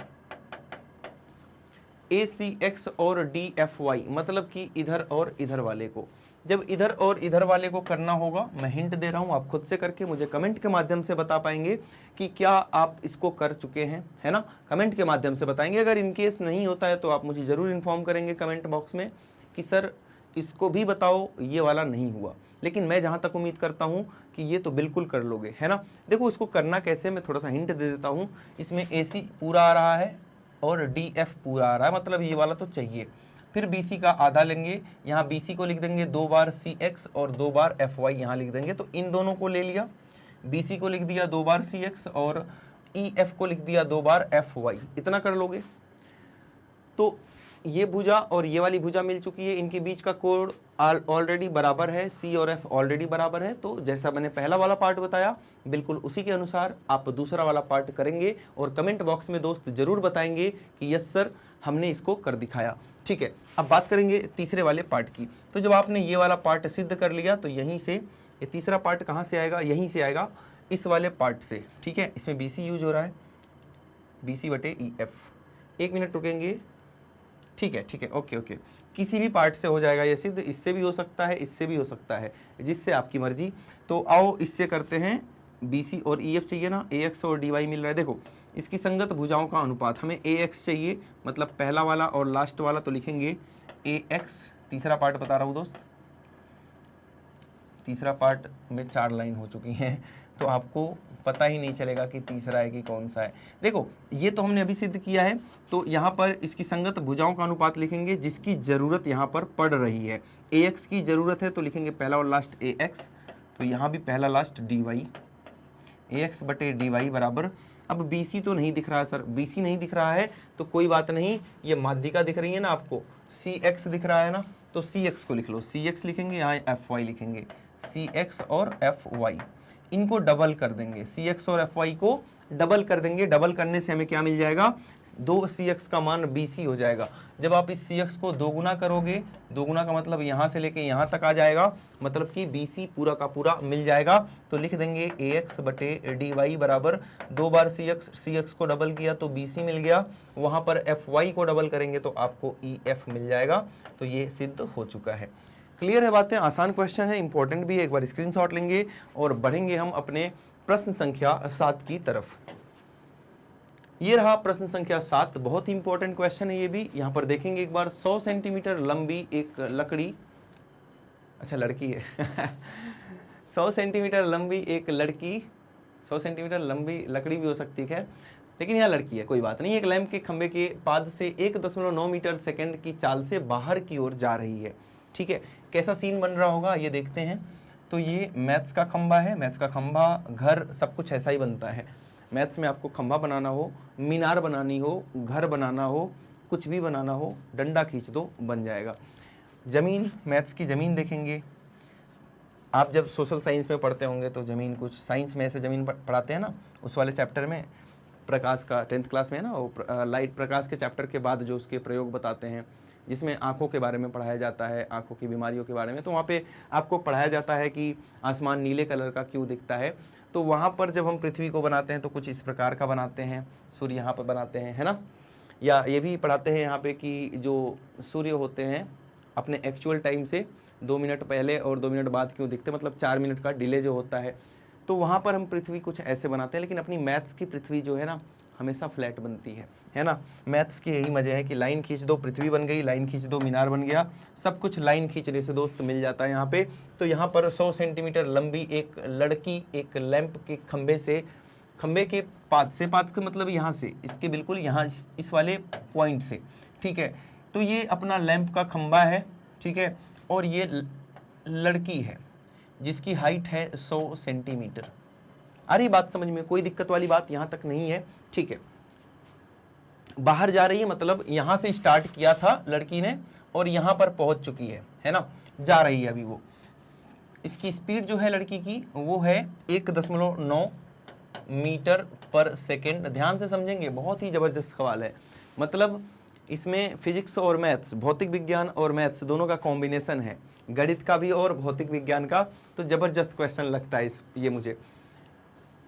ACX और DFY, मतलब कि इधर और इधर वाले को। जब इधर और इधर वाले को करना होगा, मैं हिंट दे रहा हूं, आप खुद से करके मुझे कमेंट के माध्यम से बता पाएंगे कि क्या आप इसको कर चुके हैं, है ना। कमेंट के माध्यम से बताएंगे। अगर इनकेस नहीं होता है तो आप मुझे ज़रूर इन्फॉर्म करेंगे कमेंट बॉक्स में कि सर इसको भी बताओ, ये वाला नहीं हुआ। लेकिन मैं जहाँ तक उम्मीद करता हूँ कि ये तो बिल्कुल कर लोगे, है ना। देखो इसको करना कैसे, मैं थोड़ा सा हिंट दे देता हूँ। इसमें AC पूरा आ रहा है और DF पूरा आ रहा है, मतलब ये वाला तो चाहिए। फिर BC का आधा लेंगे, यहाँ BC को लिख देंगे 2 बार CX और 2 बार FY यहाँ लिख देंगे, तो इन दोनों को ले लिया, BC को लिख दिया 2 बार CX और EF को लिख दिया 2 बार FY। इतना कर लोगे तो ये भुजा और ये वाली भुजा मिल चुकी है, इनके बीच का कोण ऑलरेडी बराबर है, C और F ऑलरेडी बराबर है। तो जैसा मैंने पहला वाला पार्ट बताया बिल्कुल उसी के अनुसार आप दूसरा वाला पार्ट करेंगे और कमेंट बॉक्स में दोस्त जरूर बताएंगे कि यस सर हमने इसको कर दिखाया। ठीक है, अब बात करेंगे तीसरे वाले पार्ट की। तो जब आपने ये वाला पार्ट सिद्ध कर लिया तो यहीं से ये तीसरा पार्ट कहाँ से आएगा, यहीं से आएगा, इस वाले पार्ट से। ठीक है, इसमें BC यूज हो रहा है, BC/EF। 1 मिनट रुकेंगे। ठीक है, ओके, किसी भी पार्ट से हो जाएगा ये सिद्ध, इससे भी हो सकता है, इससे भी हो सकता है, जिससे आपकी मर्जी। तो आओ इससे करते हैं। BC और EF चाहिए ना, AX और DY मिल रहा है। देखो इसकी संगत भुजाओं का अनुपात, हमें AX चाहिए, मतलब पहला वाला और लास्ट वाला, तो लिखेंगे AX। तीसरा पार्ट बता रहा हूँ दोस्त, तीसरा पार्ट में 4 लाइन हो चुकी हैं, तो आपको पता ही नहीं चलेगा कि तीसरा है कि कौन सा है। देखो ये तो हमने अभी सिद्ध किया है, तो यहाँ पर इसकी संगत भुजाओं का अनुपात लिखेंगे जिसकी ज़रूरत यहाँ पर पड़ रही है। AX की ज़रूरत है तो लिखेंगे पहला और लास्ट AX, तो यहाँ भी पहला लास्ट DY, AX/DY बराबर। अब BC तो नहीं दिख रहा है सर, BC नहीं दिख रहा है तो कोई बात नहीं, ये माध्यिका दिख रही है ना आपको, CX दिख रहा है ना, तो CX को लिख लो, CX लिखेंगे, यहाँ FY लिखेंगे, CX और FY इनको डबल कर देंगे, CX और FY को डबल कर देंगे। डबल करने से हमें क्या मिल जाएगा, 2 CX का मान BC हो जाएगा। जब आप इस CX को दोगुना करोगे, दोगुना का मतलब यहाँ से लेके यहाँ तक आ जाएगा, मतलब कि BC पूरा का पूरा मिल जाएगा। तो लिख देंगे AX/DY बराबर 2 बार CX को डबल किया तो BC मिल गया, वहाँ पर FY को डबल करेंगे तो आपको EF मिल जाएगा। तो ये सिद्ध हो चुका है। क्लियर है बातें, आसान क्वेश्चन है, इंपॉर्टेंट भी है। एक बार स्क्रीनशॉट लेंगे और बढ़ेंगे हम अपने प्रश्न संख्या 7 की तरफ। ये रहा प्रश्न संख्या 7, बहुत ही इंपॉर्टेंट क्वेश्चन है ये भी। यहाँ पर देखेंगे एक बार, 100 सेंटीमीटर लंबी एक लकड़ी, अच्छा लड़की है 100 सेंटीमीटर लंबी एक लड़की, 100 सेंटीमीटर लंबी लकड़ी भी हो सकती है, लेकिन यहाँ लड़की है, कोई बात नहीं। एक लैंप के खंबे के पाद से 1.9 मीटर सेकंड की चाल से बाहर की ओर जा रही है। ठीक है, कैसा सीन बन रहा होगा ये देखते हैं। तो ये मैथ्स का खंबा है, मैथ्स का खंबा, घर, सब कुछ ऐसा ही बनता है। मैथ्स में आपको खंबा बनाना हो, मीनार बनानी हो, घर बनाना हो, कुछ भी बनाना हो, डंडा खींच दो बन जाएगा। ज़मीन, मैथ्स की ज़मीन देखेंगे। आप जब सोशल साइंस में पढ़ते होंगे तो ज़मीन, कुछ साइंस में ऐसे ज़मीन पढ़ाते हैं ना, उस वाले चैप्टर में, प्रकाश का 10th क्लास में है ना, वो लाइट प्रकाश के चैप्टर के बाद जो उसके प्रयोग बताते हैं, जिसमें आँखों के बारे में पढ़ाया जाता है, आँखों की बीमारियों के बारे में, तो वहाँ पे आपको पढ़ाया जाता है कि आसमान नीले कलर का क्यों दिखता है। तो वहाँ पर जब हम पृथ्वी को बनाते हैं तो कुछ इस प्रकार का बनाते हैं, सूर्य यहाँ पर बनाते हैं, है ना। या ये भी पढ़ाते हैं यहाँ पे कि जो सूर्य होते हैं अपने एक्चुअल टाइम से 2 मिनट पहले और 2 मिनट बाद क्यों दिखते हैं, मतलब 4 मिनट का डिले जो होता है। तो वहाँ पर हम पृथ्वी कुछ ऐसे बनाते हैं, लेकिन अपनी मैथ्स की पृथ्वी जो है ना हमेशा फ्लैट बनती है ना। मैथ्स के यही मजे हैं कि लाइन खींच दो पृथ्वी बन गई, लाइन खींच दो मीनार बन गया, सब कुछ लाइन खींचने से दोस्त मिल जाता है यहाँ पे। तो यहाँ पर 100 सेंटीमीटर लंबी एक लड़की एक लैंप के खंबे से, खंबे के पाद से, पाद का मतलब यहाँ से, इसके बिल्कुल यहाँ इस वाले पॉइंट से, ठीक है। तो ये अपना लैंप का खंबा है, ठीक है, और ये लड़की है जिसकी हाइट है 100 सेंटीमीटर। आ रही बात समझ में? कोई दिक्कत वाली बात यहाँ तक नहीं है, ठीक है। बाहर जा रही है मतलब यहाँ से स्टार्ट किया था लड़की ने और यहाँ पर पहुँच चुकी है ना, जा रही है अभी वो। इसकी स्पीड जो है लड़की की वो है 1.9 मीटर पर सेकेंड। ध्यान से समझेंगे, बहुत ही ज़बरदस्त सवाल है। मतलब इसमें फिजिक्स और मैथ्स, भौतिक विज्ञान और मैथ्स दोनों का कॉम्बिनेशन है, गणित का भी और भौतिक विज्ञान का। तो ज़बरदस्त क्वेश्चन लगता है ये मुझे।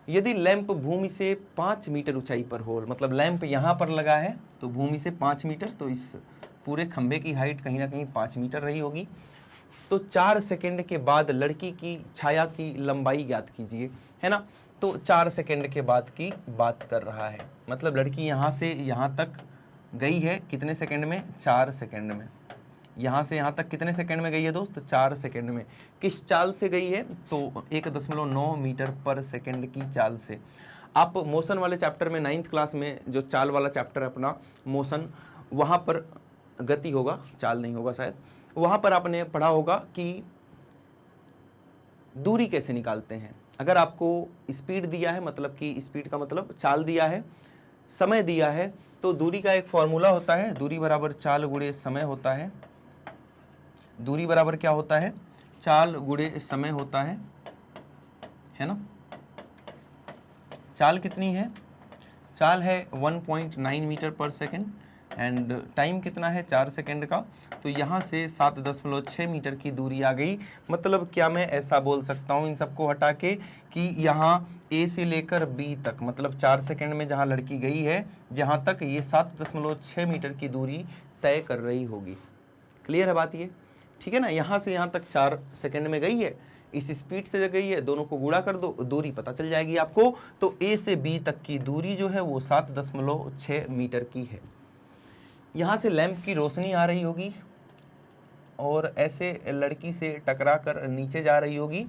यदि लैंप भूमि से 5 मीटर ऊंचाई पर हो, मतलब लैंप यहाँ पर लगा है तो भूमि से 5 मीटर, तो इस पूरे खंबे की हाइट कहीं ना कहीं 5 मीटर रही होगी। तो 4 सेकंड के बाद लड़की की छाया की लंबाई ज्ञात कीजिए, है ना। तो 4 सेकंड के बाद की बात कर रहा है, मतलब लड़की यहाँ से यहाँ तक गई है कितने सेकंड में? 4 सेकंड में। यहाँ से यहाँ तक कितने सेकंड में गई है दोस्त? 4 सेकंड में। किस चाल से गई है? तो 1.9 मीटर पर सेकंड की चाल से। आप मोशन वाले चैप्टर में 9th क्लास में जो चाल वाला चैप्टर है अपना मोशन, वहाँ पर गति होगा, चाल नहीं होगा शायद, वहाँ पर आपने पढ़ा होगा कि दूरी कैसे निकालते हैं। अगर आपको स्पीड दिया है, मतलब कि स्पीड का मतलब चाल दिया है, समय दिया है, तो दूरी का एक फॉर्मूला होता है, दूरी बराबर चाल गुणे समय होता है। दूरी बराबर क्या होता है? चाल गुणे समय होता है ना। चाल कितनी है? चाल है 1.9 मीटर पर सेकेंड एंड टाइम कितना है? 4 सेकेंड का। तो यहाँ से 7.6 मीटर की दूरी आ गई। मतलब क्या मैं ऐसा बोल सकता हूँ इन सबको हटा के कि यहाँ ए से लेकर बी तक, मतलब 4 सेकेंड में जहाँ लड़की गई है जहाँ तक, ये 7.6 मीटर की दूरी तय कर रही होगी। क्लियर है बात ये? ठीक है ना। यहाँ से यहाँ तक 4 सेकेंड में गई है, इस स्पीड से गई है, दोनों को गुणा कर दो, दूरी पता चल जाएगी आपको। तो ए से बी तक की दूरी जो है वो 7.6 मीटर की है। यहाँ से लैंप की रोशनी आ रही होगी और ऐसे लड़की से टकरा कर नीचे जा रही होगी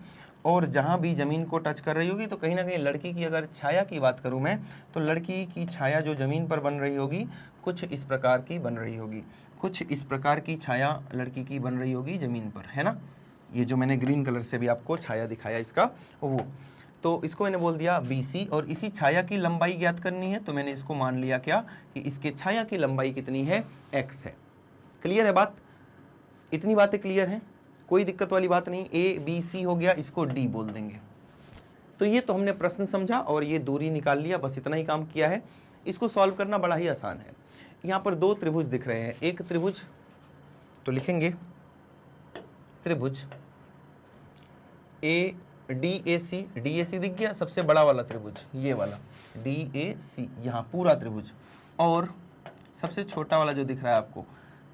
और जहाँ भी ज़मीन को टच कर रही होगी, तो कहीं ना कहीं लड़की की अगर छाया की बात करूँ मैं, तो लड़की की छाया जो ज़मीन पर बन रही होगी कुछ इस प्रकार की बन रही होगी। कुछ इस प्रकार की छाया लड़की की बन रही होगी ज़मीन पर, है ना। ये जो मैंने ग्रीन कलर से भी आपको छाया दिखाया इसका वो, तो इसको मैंने बोल दिया BC। और इसी छाया की लंबाई ज्ञात करनी है, तो मैंने इसको मान लिया क्या कि इसके छाया की लंबाई कितनी है? X है। क्लियर है बात? इतनी बातें क्लियर हैं, कोई दिक्कत वाली बात नहीं। ABC हो गया, इसको D बोल देंगे। तो ये तो हमने प्रश्न समझा और ये दूरी निकाल लिया, बस इतना ही काम किया है। इसको सॉल्व करना बड़ा ही आसान है। यहाँ पर 2 त्रिभुज दिख रहे हैं, एक त्रिभुज तो लिखेंगे त्रिभुज DAC। DAC दिख गया, सबसे बड़ा वाला त्रिभुज ये वाला DAC, यहाँ पूरा त्रिभुज। और सबसे छोटा वाला जो दिख रहा है आपको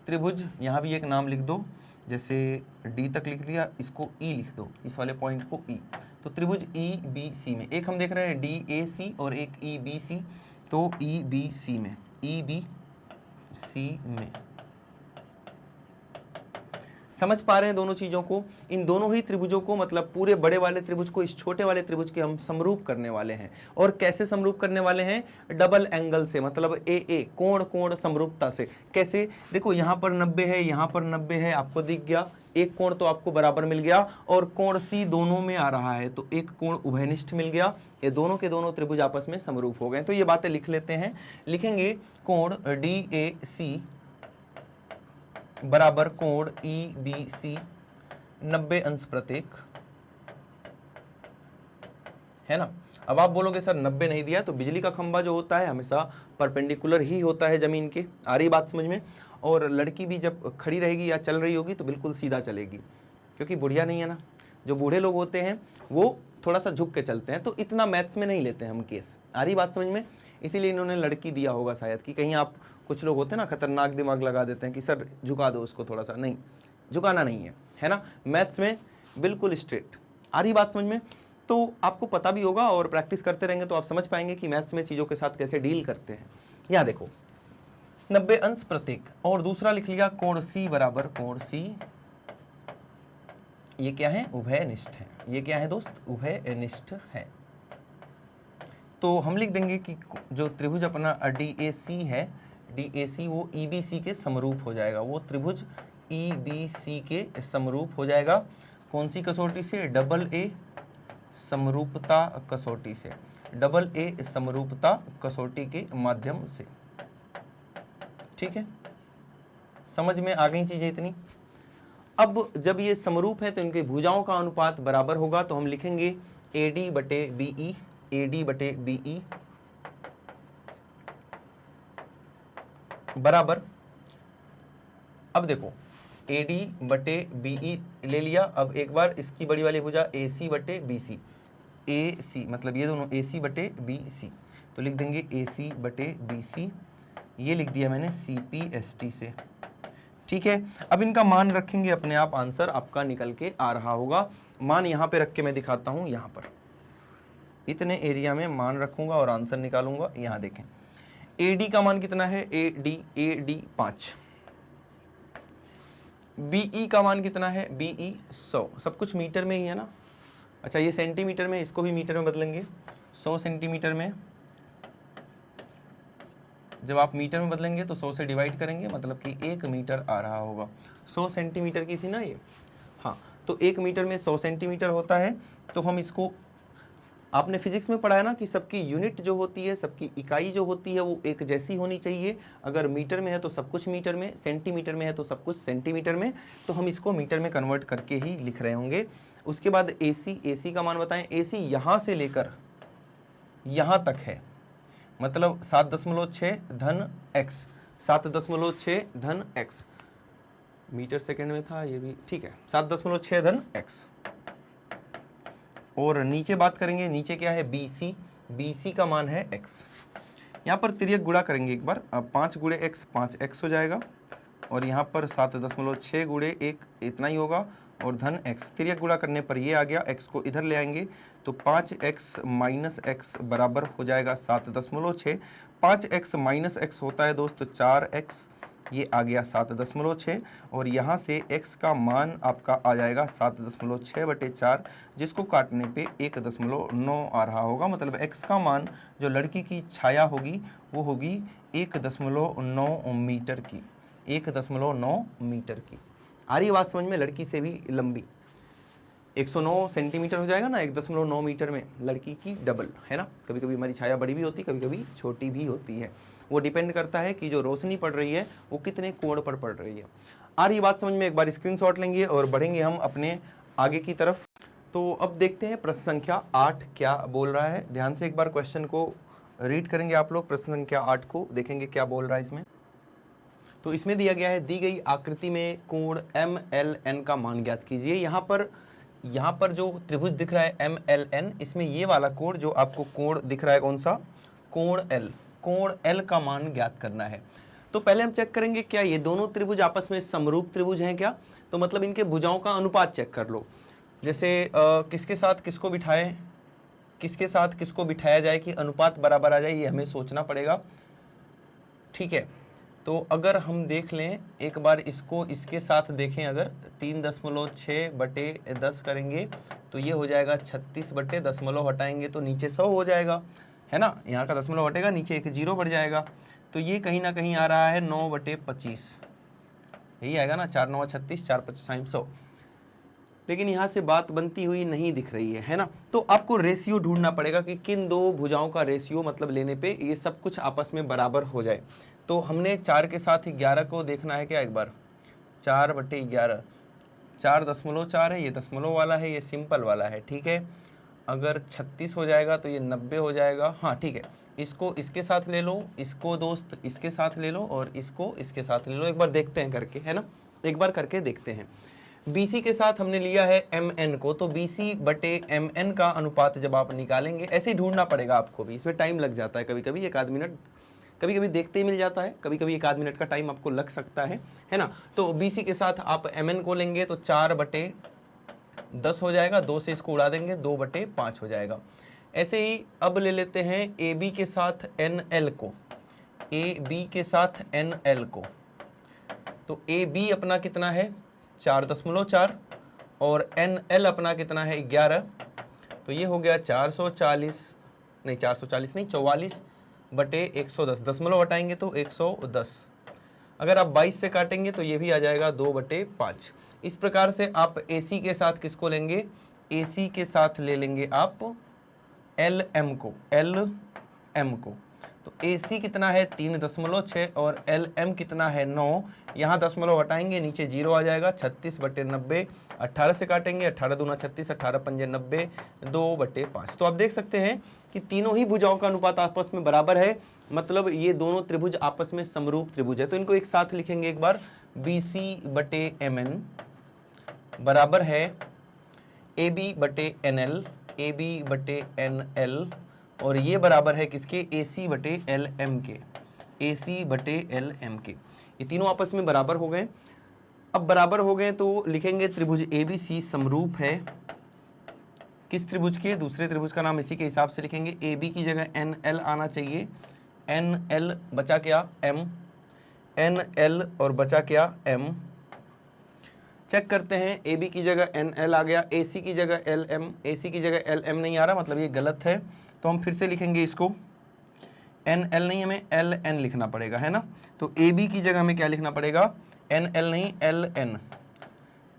त्रिभुज, यहाँ भी एक नाम लिख दो, जैसे D तक लिख दिया, इसको E लिख दो, इस वाले पॉइंट को E। तो त्रिभुज EBC में, एक हम देख रहे हैं DAC और एक EBC, तो EBC में, EBC में समझ पा रहे हैं दोनों चीज़ों को। इन दोनों ही त्रिभुजों को, मतलब पूरे बड़े वाले त्रिभुज को इस छोटे वाले त्रिभुज के हम समरूप करने वाले हैं। और कैसे समरूप करने वाले हैं? डबल एंगल से, मतलब AA कोण कोण समरूपता से। कैसे? देखो यहाँ पर 90 है, यहाँ पर 90 है, आपको दिख गया, एक कोण तो आपको बराबर मिल गया और कोण C दोनों में आ रहा है, तो एक कोण उभयनिष्ठ मिल गया। ये दोनों के दोनों त्रिभुज आपस में समरूप हो गए। तो ये बातें लिख लेते हैं, लिखेंगे कोण DAC बराबर कोण EBC 90 अंश प्रत्येक, है ना। अब आप बोलोगे सर 90 नहीं दिया, तो बिजली का खंभा जो होता है हमेशा परपेंडिकुलर ही होता है जमीन के। आ रही बात समझ में? और लड़की भी जब खड़ी रहेगी या चल रही होगी तो बिल्कुल सीधा चलेगी, क्योंकि बुढ़िया नहीं है ना। जो बूढ़े लोग होते हैं वो थोड़ा सा झुक के चलते हैं, तो इतना मैथ्स में नहीं लेते हैं हम केस। आ रही बात समझ में? इसीलिए इन्होंने लड़की दिया होगा शायद, कि कहीं आप, कुछ लोग होते हैं ना खतरनाक दिमाग लगा देते हैं कि सर झुका दो उसको थोड़ा सा, नहीं, झुकाना नहीं है ना। मैथ्स में बिल्कुल स्ट्रेट। आ रही बात समझ में? तो आपको पता भी होगा और प्रैक्टिस करते रहेंगे तो आप समझ पाएंगे कि मैथ्स में चीज़ों के साथ कैसे डील करते हैं। यहाँ देखो 90 अंश प्रत्येक, और दूसरा लिख लिया कोण C बराबर कोण C, ये क्या है? उभयनिष्ठ है। ये क्या है दोस्त? उभयनिष्ठ है। तो हम लिख देंगे कि जो त्रिभुज अपना DAC है, DAC वो EBC के समरूप हो जाएगा, वो त्रिभुज EBC के समरूप हो जाएगा। कौन सी कसौटी से? डबल A समरूपता कसौटी से, डबल ए समरूपता कसौटी के माध्यम से। ठीक है, समझ में आ गई चीजें इतनी। अब जब ये समरूप है तो इनके भुजाओं का अनुपात बराबर होगा, तो हम लिखेंगे AD बटे BE, AD बटे BE बराबर, अब देखो AD बटे BE ले लिया, अब एक बार इसकी बड़ी वाली भुजा AC बटे BC, AC मतलब ये दोनों AC बटे BC, तो लिख देंगे AC बटे BC, ये लिख दिया मैंने CPST से। ठीक है, अब इनका मान रखेंगे, अपने आप आंसर आपका निकल के आ रहा होगा। मान यहाँ पे रख के मैं दिखाता हूँ, यहाँ पर इतने एरिया में मान रखूंगा और आंसर निकालूंगा। यहाँ देखें AD का मान कितना है, AD 5, BE का मान कितना है, BE 100, सब कुछ मीटर में ही है ना। अच्छा ये सेंटीमीटर में, इसको भी मीटर में बदलेंगे, 100 सेंटीमीटर में, जब आप मीटर में बदलेंगे तो 100 से डिवाइड करेंगे, मतलब कि 1 मीटर आ रहा होगा। 100 सेंटीमीटर की थी ना ये, हाँ, तो 1 मीटर में 100 सेंटीमीटर होता है। तो हम इसको, आपने फिजिक्स में पढ़ा है ना कि सबकी यूनिट जो होती है, सबकी इकाई जो होती है वो एक जैसी होनी चाहिए। अगर मीटर में है तो सब कुछ मीटर में, सेंटीमीटर में है तो सब कुछ सेंटीमीटर में, तो हम इसको मीटर में कन्वर्ट करके ही लिख रहे होंगे। उसके बाद AC का मान बताएं। AC यहाँ से लेकर यहाँ तक है, मतलब 7.6 धन x, 7.6 धन x, मीटर सेकंड में था ये भी, ठीक है, 7.6 धन x। और नीचे बात करेंगे, नीचे क्या है, BC का मान है x। यहाँ पर तिर्यक गुणा करेंगे एक बार, 5 गुणे x 5x हो जाएगा, और यहाँ पर 7.6 गुणे 1 इतना ही होगा, और धन x, तिर्यक गुणा करने पर ये आ गया, x को इधर ले आएंगे तो 5x माइनस x बराबर हो जाएगा 7.6। 5x माइनस x होता है दोस्त 4x, ये आ गया 7.6, और यहाँ से x का मान आपका आ जाएगा 7.6 बटे 4, जिसको काटने पे 1.9 आ रहा होगा। मतलब x का मान जो लड़की की छाया होगी वो होगी 1.9 मीटर की, 1.9 मीटर की। आ रही बात समझ में, लड़की से भी लंबी, 109 सेंटीमीटर हो जाएगा ना 1.9 मीटर में, लड़की की डबल है ना। कभी कभी हमारी छाया बड़ी भी होती है, कभी कभी छोटी भी होती है, वो डिपेंड करता है कि जो रोशनी पड़ रही है वो कितने कोण पर पड़ रही है। आ रही बात समझ में, एक बार स्क्रीनशॉट लेंगे और बढ़ेंगे हम अपने आगे की तरफ। तो अब देखते हैं प्रश्न संख्या 8 क्या बोल रहा है। ध्यान से एक बार क्वेश्चन को रीड करेंगे आप लोग, प्रश्न संख्या 8 को देखेंगे क्या बोल रहा है इसमें। तो इसमें दिया गया है, दी गई आकृति में कोण MLN का मान ज्ञात कीजिए। यहाँ पर जो त्रिभुज दिख रहा है MLN, इसमें ये वाला कोण जो आपको कोण दिख रहा है, कौन सा, कोण L, कोण L का मान ज्ञात करना है। तो पहले हम चेक करेंगे क्या ये दोनों त्रिभुज आपस में समरूप त्रिभुज हैं क्या, तो मतलब इनके भुजाओं का अनुपात चेक कर लो। जैसे किसके साथ किसको बिठाएं, किसके साथ किसको बिठाया जाए कि अनुपात बराबर आ जाए, ये हमें सोचना पड़ेगा। ठीक है, तो अगर हम देख लें एक बार इसको, इसके साथ देखें, अगर 3.6 बटे 10 करेंगे तो ये हो जाएगा 36 बटे दशमलव हटाएंगे तो नीचे 100 हो जाएगा, है ना। यहाँ का दशमलव हटेगा, नीचे एक 0 बढ़ जाएगा, तो ये कहीं ना कहीं आ रहा है 9 बटे 25, यही आएगा ना, 4 9 36, 4 25 100। लेकिन यहाँ से बात बनती हुई नहीं दिख रही है ना। तो आपको रेशियो ढूंढना पड़ेगा कि किन दो भुजाओं का रेशियो मतलब लेने पे ये सब कुछ आपस में बराबर हो जाए। तो हमने 4 के साथ 11 को देखना है क्या, एक बार 4 बटे 11, 4.4 है, ये दशमलव वाला है, ये सिंपल वाला है, ठीक है। अगर 36 हो जाएगा तो ये 90 हो जाएगा, हाँ ठीक है। इसको इसके साथ ले लो, इसको दोस्त इसके साथ ले लो, और इसको इसके साथ ले लो, एक बार देखते हैं करके, है ना, एक बार करके देखते हैं। BC के साथ हमने लिया है MN को, तो BC बटे MN का अनुपात जब आप निकालेंगे, ऐसे ही ढूंढना पड़ेगा आपको भी, इसमें टाइम लग जाता है, कभी कभी 1 आध मिनट, कभी कभी देखते ही मिल जाता है, कभी कभी 1 आध मिनट का टाइम आपको लग सकता है ना। तो BC के साथ आप MN को लेंगे तो 4 बटे 10 हो जाएगा, 2 से इसको उड़ा देंगे, 2 बटे 5 हो जाएगा। ऐसे ही अब ले लेते हैं AB के साथ NL को, AB के साथ NL को, तो AB अपना कितना है 4.4 और NL अपना कितना है 11, तो ये हो गया 44 बटे 110, दशमलव हटाएंगे तो 110। अगर आप 22 से काटेंगे तो ये भी आ जाएगा 2 बटे 5। इस प्रकार से आप AC के साथ किसको लेंगे, AC के साथ ले लेंगे आप LM को, LM को। तो AC कितना है 3.6 और LM कितना है 9। यहाँ दशमलव हटाएंगे, नीचे 0 आ जाएगा। 36/90, 18 से काटेंगे, 18 दूना 36, 18 पंजे 90, 2/5। तो आप देख सकते हैं कि तीनों ही भुजाओं का अनुपात आपस में बराबर है, मतलब ये दोनों त्रिभुज आपस में समरूप त्रिभुज है। तो इनको एक साथ लिखेंगे एक बार, BC/MN बराबर है AB/NL, AB/NL, और ये बराबर है किसके, AC/LM के, AC/LM के। ये तीनों आपस में बराबर हो गए। अब बराबर हो गए तो लिखेंगे त्रिभुज ABC समरूप है किस त्रिभुज के, दूसरे त्रिभुज का नाम इसी के हिसाब से लिखेंगे। AB की जगह NL आना चाहिए, NL बचा क्या M, NL और बचा क्या M। चेक करते हैं, AB की जगह NL आ गया, AC की जगह LM, AC की जगह LM नहीं आ रहा, मतलब ये गलत है। तो हम फिर से लिखेंगे इसको, NL नहीं, हमें LN लिखना पड़ेगा, है ना। तो AB की जगह हमें क्या लिखना पड़ेगा, NL नहीं LN,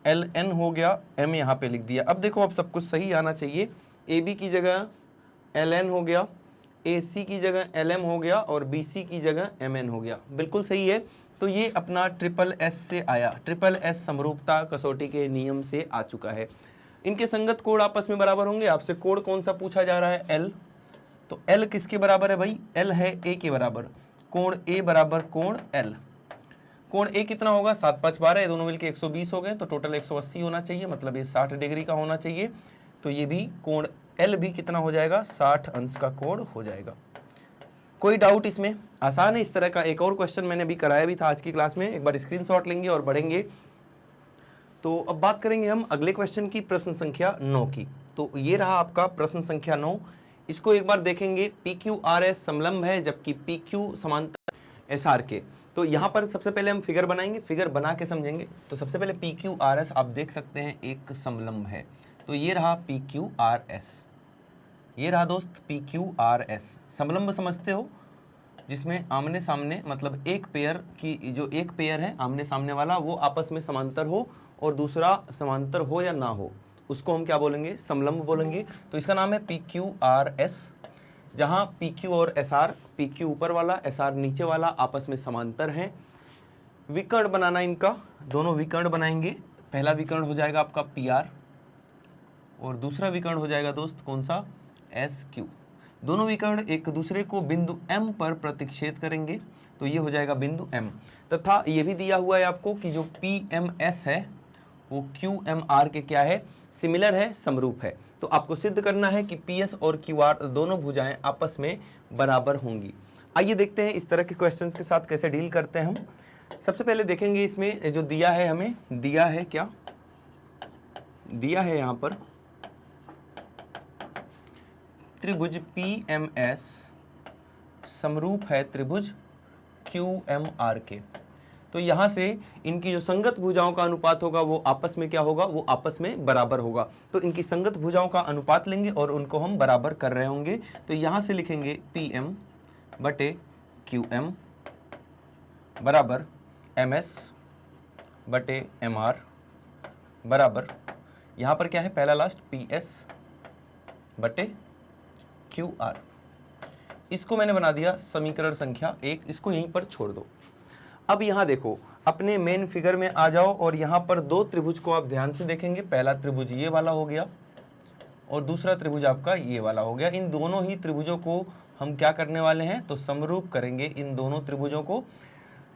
LN हो गया, M यहाँ पे लिख दिया। अब देखो, अब सब कुछ सही आना चाहिए। AB की जगह LN हो गया, AC की जगह LM हो गया और BC की जगह MN हो गया, बिल्कुल सही है। तो ये अपना SSS से आया, SSS समरूपता कसौटी के नियम से आ चुका है। इनके संगत कोण आपस में बराबर होंगे। आपसे कोण कौन सा पूछा जा रहा है, L। तो L किसके बराबर है भाई, L है A के बराबर। कोण A बराबर कोण L। कोण A कितना होगा, 7 5 12, ये दोनों मिलके 120 हो गए, तो टोटल 180 होना चाहिए, मतलब ये 60 डिग्री का होना चाहिए। तो ये भी कोण L भी कितना हो जाएगा, 60 अंश का कोण हो जाएगा। कोई डाउट इसमें, आसान है। इस तरह का एक और क्वेश्चन मैंने अभी कराया भी था आज की क्लास में, एक बार स्क्रीनशॉट लेंगे और बढ़ेंगे। तो अब बात करेंगे हम अगले क्वेश्चन की, प्रश्न संख्या 9 की। तो ये रहा आपका प्रश्न संख्या 9। इसको एक बार देखेंगे। PQRS समलंब है, जबकि PQ समांतर SR के। तो यहाँ पर सबसे पहले हम फिगर बनाएंगे, फिगर बना के समझेंगे। तो सबसे पहले PQRS आप देख सकते हैं एक समलंब है। तो ये रहा PQRS, ये रहा दोस्त PQRS। समलंब समझते हो, जिसमें आमने सामने, मतलब एक पेयर की, जो एक पेयर है आमने सामने वाला, वो आपस में समांतर हो और दूसरा समांतर हो या ना हो, उसको हम क्या बोलेंगे, समलंब बोलेंगे। तो इसका नाम है PQRS, जहां PQ और SR, PQ ऊपर वाला, SR नीचे वाला, आपस में समांतर हैं। विकर्ण बनाना इनका, दोनों विकर्ण बनाएंगे। पहला विकर्ण हो जाएगा आपका PR और दूसरा विकर्ण हो जाएगा दोस्त कौन सा, SQ। दोनों विकर्ण एक दूसरे को बिंदु M पर प्रतिच्छेद करेंगे, तो ये हो जाएगा बिंदु M। तथा ये भी दिया हुआ है आपको कि जो PMS है वो QMR के क्या है, सिमिलर है, समरूप है। तो आपको सिद्ध करना है कि PS और QR दोनों भुजाएं आपस में बराबर होंगी। आइए देखते हैं इस तरह के क्वेश्चंस के साथ कैसे डील करते हैं हम। सबसे पहले देखेंगे इसमें जो दिया है, हमें दिया है क्या, दिया है यहाँ पर त्रिभुज PMS समरूप है त्रिभुज QMR के। तो यहाँ से इनकी जो संगत भुजाओं का अनुपात होगा वो आपस में क्या होगा, वो आपस में बराबर होगा। तो इनकी संगत भुजाओं का अनुपात लेंगे और उनको हम बराबर कर रहे होंगे। तो यहाँ से लिखेंगे PM/QM बराबर MS/MR बराबर, यहाँ पर क्या है, पहला लास्ट PS/QR। इसको मैंने बना दिया समीकरण संख्या 1, इसको यहीं पर छोड़ दो। अब यहाँ देखो, अपने मेन फिगर में आ जाओ और यहाँ पर दो त्रिभुज को आप ध्यान से देखेंगे। पहला त्रिभुज ये वाला हो गया और दूसरा त्रिभुज आपका ये वाला हो गया। इन दोनों ही त्रिभुजों को हम क्या करने वाले हैं, तो समरूप करेंगे इन दोनों त्रिभुजों को।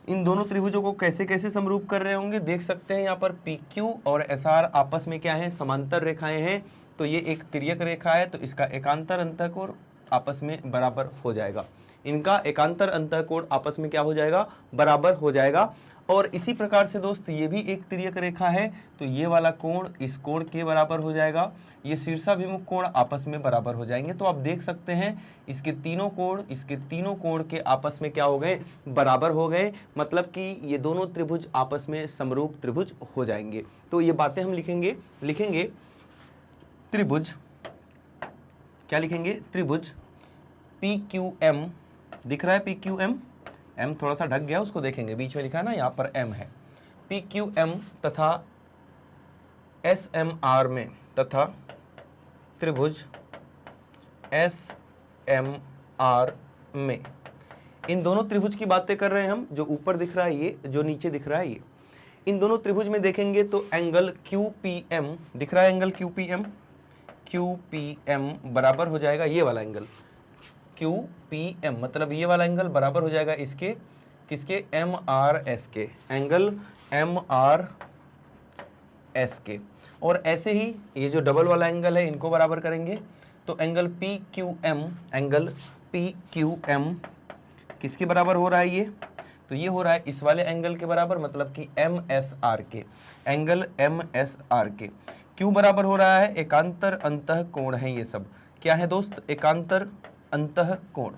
इन दोनों त्रिभुजों को कैसे कैसे समरूप कर रहे होंगे, देख सकते हैं यहाँ पर PQ और SR आपस में क्या है, समांतर रेखाएं हैं। तो ये एक तिर्यक रेखा है, तो इसका एकांतर अंतःकोण आपस में बराबर हो जाएगा। इनका एकांतर अंतःकोण आपस में क्या हो जाएगा, बराबर हो जाएगा। और इसी प्रकार से दोस्त ये भी एक तिर्यक रेखा है, तो ये वाला कोण इस कोण के बराबर हो जाएगा। ये शीर्षाभिमुख कोण आपस में बराबर हो जाएंगे। तो आप देख सकते हैं इसके तीनों कोण, इसके तीनों कोण के आपस में क्या हो गए, बराबर हो गए। मतलब कि ये दोनों त्रिभुज आपस में समरूप त्रिभुज हो जाएंगे। तो ये बातें हम लिखेंगे त्रिभुज, क्या लिखेंगे, त्रिभुज PQM, दिख रहा है PQM, M थोड़ा सा ढक गया, उसको देखेंगे, बीच में लिखा है ना, यहाँ पर M है। PQM तथा SMR में, तथा त्रिभुज SMR में। इन दोनों त्रिभुज की बातें कर रहे हैं हम, जो ऊपर दिख रहा है ये, जो नीचे दिख रहा है ये। इन दोनों त्रिभुज में देखेंगे तो एंगल QPM दिख रहा है, एंगल QPM बराबर हो जाएगा ये वाला एंगल QPM, मतलब ये वाला एंगल बराबर हो जाएगा इसके, किसके, MRS के, एंगल MRS के। और ऐसे ही ये जो डबल वाला एंगल है इनको बराबर करेंगे तो एंगल PQM किसके बराबर हो रहा है ये, तो ये हो रहा है इस वाले एंगल के बराबर, मतलब कि MSR के, एंगल MSR के। क्यों बराबर हो रहा है, एकांतर अंतः कोण है ये सब। क्या है दोस्त, एकांतर अंतः कोण,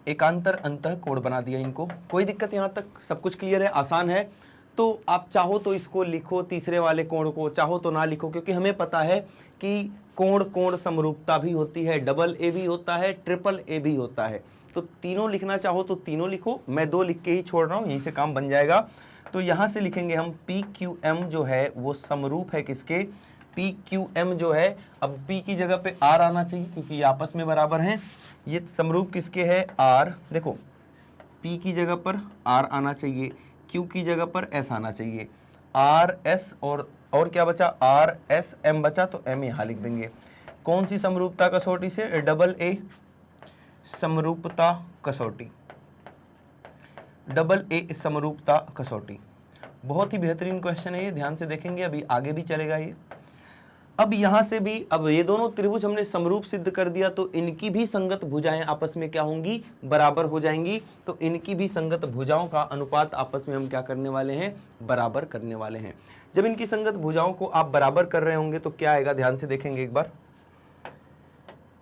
एकांतर अंतः कोण बना दिया इनको। कोई दिक्कत यहाँ तक, सब कुछ क्लियर है, आसान है। तो आप चाहो तो इसको लिखो तीसरे वाले कोण को, चाहो तो ना लिखो, क्योंकि हमें पता है कि कोण कोण समरूपता भी होती है, डबल ए भी होता है, ट्रिपल ए भी होता है। तो तीनों लिखना चाहो तो तीनों लिखो, मैं 2 लिख के ही छोड़ रहा हूँ, यहीं से काम बन जाएगा। तो यहाँ से लिखेंगे हम PQM जो है वो समरूप है किसके, PQM जो है, अब P की जगह पे R आना चाहिए क्योंकि ये आपस में बराबर हैं। ये समरूप किसके है, R। देखो P की जगह पर R आना चाहिए, Q की जगह पर S आना चाहिए, RS और क्या बचा, RSM बचा, तो M यहाँ लिख देंगे। कौन सी समरूपता कसौटी से, डबल ए समरूपता कसौटी, डबल ए समरूपता कसौटी। बहुत ही बेहतरीन क्वेश्चन है ये, ध्यान से देखेंगे, अभी आगे भी चलेगा ये। अब यहां से भी, अब ये दोनों त्रिभुज हमने समरूप सिद्ध कर दिया, तो इनकी भी संगत भुजाएं आपस में क्या होंगी, बराबर हो जाएंगी। तो इनकी भी संगत भुजाओं का अनुपात आपस में हम क्या करने वाले हैं, बराबर करने वाले हैं। जब इनकी संगत भुजाओं को आप बराबर कर रहे होंगे तो क्या आएगा, ध्यान से देखेंगे एक बार।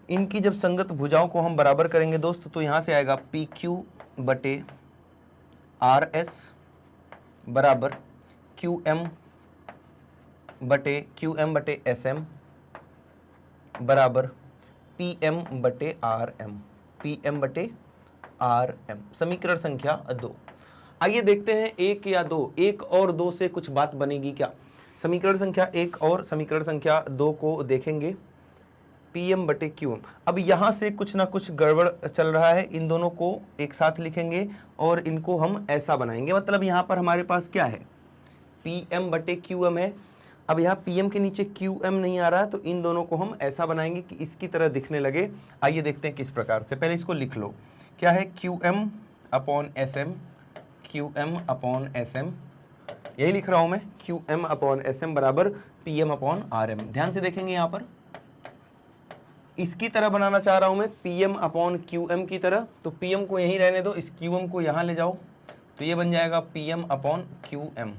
इनकी जब संगत भुजाओं को हम बराबर करेंगे दोस्त, तो यहां से आएगा PQ बटे RS बराबर QM बटे SM बराबर PM बटे RM। समीकरण संख्या 2। आइए देखते हैं 1 या 2, 1 और 2 से कुछ बात बनेगी क्या। समीकरण संख्या 1 और समीकरण संख्या 2 को देखेंगे, PM बटे QM। अब यहाँ से कुछ ना कुछ गड़बड़ चल रहा है, इन दोनों को एक साथ लिखेंगे और इनको हम ऐसा बनाएंगे। मतलब यहाँ पर हमारे पास क्या है, PM बटे QM है। अब यहाँ PM के नीचे QM नहीं आ रहा है, तो इन दोनों को हम ऐसा बनाएंगे कि इसकी तरह दिखने लगे। आइए देखते हैं किस प्रकार से, पहले इसको लिख लो। क्या है, QM upon SM, QM upon SM, यही लिख रहा हूँ मैं, QM अपॉन SM बराबर PM अपॉन RM। ध्यान से देखेंगे यहाँ पर, इसकी तरह बनाना चाह रहा हूं मैं, PM अपॉन QM की तरह। तो PM को यहीं रहने दो, इस QM को यहां ले जाओ, तो ये बन जाएगा PM अपॉन QM,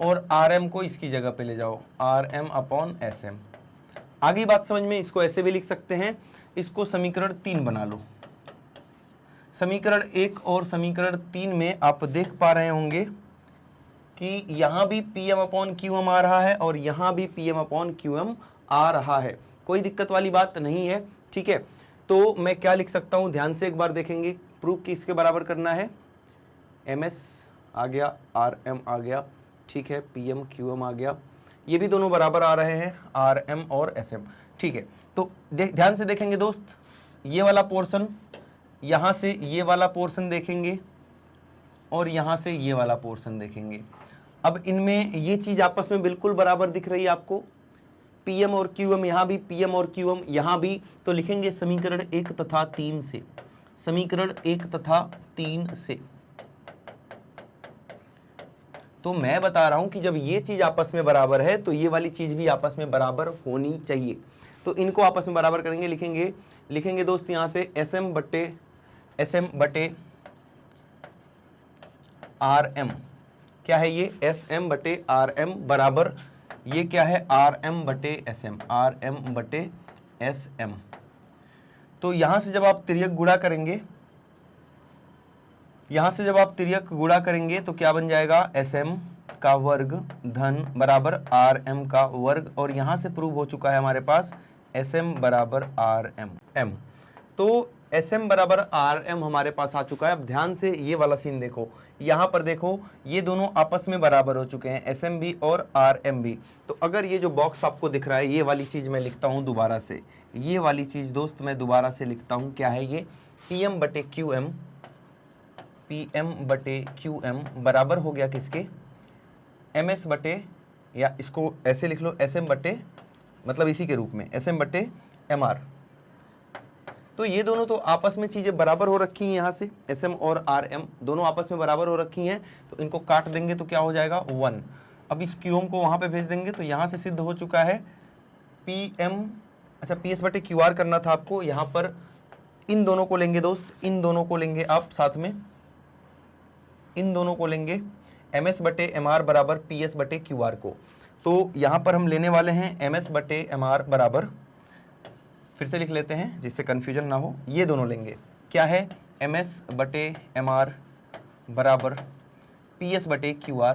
और RM को इसकी जगह पे ले जाओ, RM अपॉन SM। आगे बात समझ में, इसको ऐसे भी लिख सकते हैं, इसको समीकरण 3 बना लो। समीकरण 1 और समीकरण 3 में आप देख पा रहे होंगे कि यहां भी PM अपॉन QM आ रहा है और यहां भी PM अपॉन QM आ रहा है। कोई दिक्कत वाली बात नहीं है, ठीक है। तो मैं क्या लिख सकता हूं, ध्यान से एक बार देखेंगे। प्रूफ किसके बराबर करना है, MS आ गया, RM आ गया, ठीक है, PM QM आ गया, ये भी दोनों बराबर आ रहे हैं, RM और SM, ठीक है। तो ध्यान से देखेंगे दोस्त, ये वाला पोर्शन, यहां से ये वाला पोर्शन देखेंगे और यहां से ये वाला पोर्शन देखेंगे। अब इनमें ये चीज आपस में बिल्कुल बराबर दिख रही है आपको, PM और QM, यहाँ भी PM और QM यहाँ भी। तो लिखेंगे समीकरण 1 तथा 3 से, समीकरण 1 तथा 3 से। तो मैं बता रहा हूं कि जब ये चीज आपस में बराबर है तो ये वाली चीज भी आपस में बराबर होनी चाहिए। तो इनको आपस में बराबर करेंगे, लिखेंगे दोस्त यहाँ से SM बटे RM। क्या है ये, SM बटे RM बराबर, ये क्या है, RM बटे SM। तो यहां से जब आप तिर्यक गुणा करेंगे, तो क्या बन जाएगा, SM का वर्ग धन बराबर RM का वर्ग, और यहां से प्रूव हो चुका है हमारे पास SM बराबर RM। तो SM बराबर RM हमारे पास आ चुका है। अब ध्यान से ये वाला सीन देखो, यहाँ पर देखो ये दोनों आपस में बराबर हो चुके हैं, SM भी और RM भी। तो अगर ये जो बॉक्स आपको दिख रहा है, ये वाली चीज़ मैं लिखता हूँ दोबारा से, ये वाली चीज़ दोस्त मैं दोबारा से लिखता हूँ, क्या है ये, PM बटे QM, PM बटे QM बराबर हो गया किसके, MS बटे, या इसको ऐसे लिख लो, SM बटे, मतलब इसी के रूप में SM बटे MR। तो ये दोनों तो आपस में चीज़ें बराबर हो रखी हैं, यहाँ से SM और RM दोनों आपस में बराबर हो रखी हैं, तो इनको काट देंगे तो क्या हो जाएगा 1। अब इस QM को वहाँ पे भेज देंगे तो यहाँ से सिद्ध हो चुका है PM, अच्छा PS बटे QR करना था आपको, यहाँ पर इन दोनों को लेंगे दोस्त, इन दोनों को लेंगे आप साथ में, इन दोनों को लेंगे MS बटे MR बराबर PS बटे QR को। तो यहाँ पर हम लेने वाले हैं MS बटे MR बराबर, फिर से लिख लेते हैं जिससे कन्फ्यूजन ना हो, ये दोनों लेंगे, क्या है MS बटे MR बराबर PS बटे QR।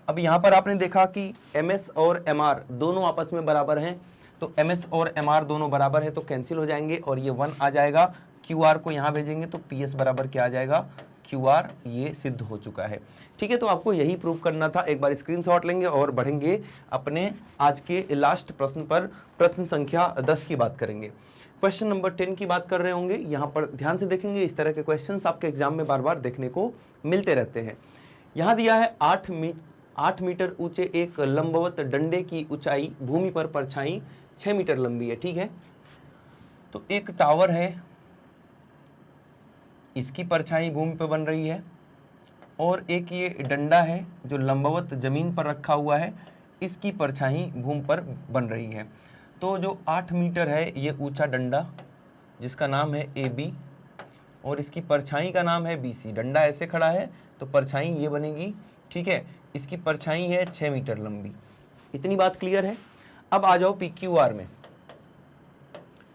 अब यहाँ पर आपने देखा कि MS और MR दोनों आपस में बराबर हैं, तो MS और MR दोनों बराबर है तो कैंसिल हो जाएंगे और ये 1 आ जाएगा। QR को यहाँ भेजेंगे तो PS बराबर क्या आ जाएगा QR, ये सिद्ध हो चुका है। ठीक है, तो आपको यही प्रूव करना था। एक बार स्क्रीनशॉट लेंगे और बढ़ेंगे अपने आज के लास्ट प्रश्न पर, प्रश्न संख्या 10 की बात करेंगे। क्वेश्चन नंबर 10 की बात कर रहे होंगे, यहाँ पर ध्यान से देखेंगे, इस तरह के क्वेश्चंस आपके एग्जाम में बार बार देखने को मिलते रहते हैं। यहाँ दिया है 8 मीटर ऊंचे एक लंबवत डंडे की ऊंचाई भूमि पर परछाई 6 मीटर लंबी है। ठीक है, तो एक टावर है, इसकी परछाई भूमि पर बन रही है, और एक ये डंडा है जो लंबवत जमीन पर रखा हुआ है, इसकी परछाई भूमि पर बन रही है। तो जो 8 मीटर है ये ऊंचा डंडा, जिसका नाम है AB, और इसकी परछाई का नाम है BC। डंडा ऐसे खड़ा है तो परछाई ये बनेगी। ठीक है, इसकी परछाई है 6 मीटर लंबी। इतनी बात क्लियर है। अब आ जाओ PQR में।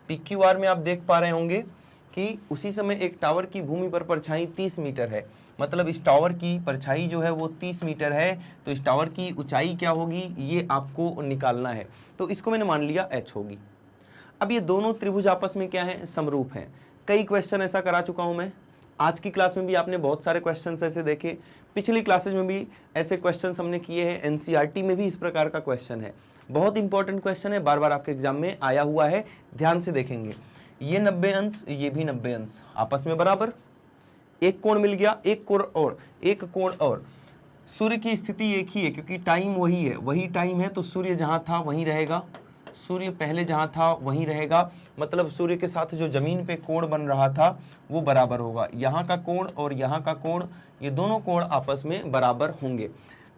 PQR में आप देख पा रहे होंगे कि उसी समय एक टावर की भूमि पर परछाई 30 मीटर है, मतलब इस टावर की परछाई जो है वो 30 मीटर है, तो इस टावर की ऊंचाई क्या होगी ये आपको निकालना है। तो इसको मैंने मान लिया H होगी। अब ये दोनों त्रिभुज आपस में क्या है, समरूप हैं। कई क्वेश्चन ऐसा करा चुका हूं मैं, आज की क्लास में भी आपने बहुत सारे क्वेश्चन ऐसे देखे, पिछली क्लासेज में भी ऐसे क्वेश्चन हमने किए हैं, NCERT में भी इस प्रकार का क्वेश्चन है। बहुत इंपॉर्टेंट क्वेश्चन है, बार बार आपके एग्जाम में आया हुआ है, ध्यान से देखेंगे। ये 90 अंश, ये भी 90 अंश, आपस में बराबर, एक कोण मिल गया, एक कोण और, एक कोण और। सूर्य की स्थिति एक ही है क्योंकि टाइम वही है, वही टाइम है, तो सूर्य जहां था वहीं रहेगा, सूर्य पहले जहां था वहीं रहेगा, मतलब सूर्य के साथ जो जमीन पे कोण बन रहा था वो बराबर होगा। यहाँ का कोण और यहाँ का कोण, ये दोनों कोण आपस में बराबर होंगे।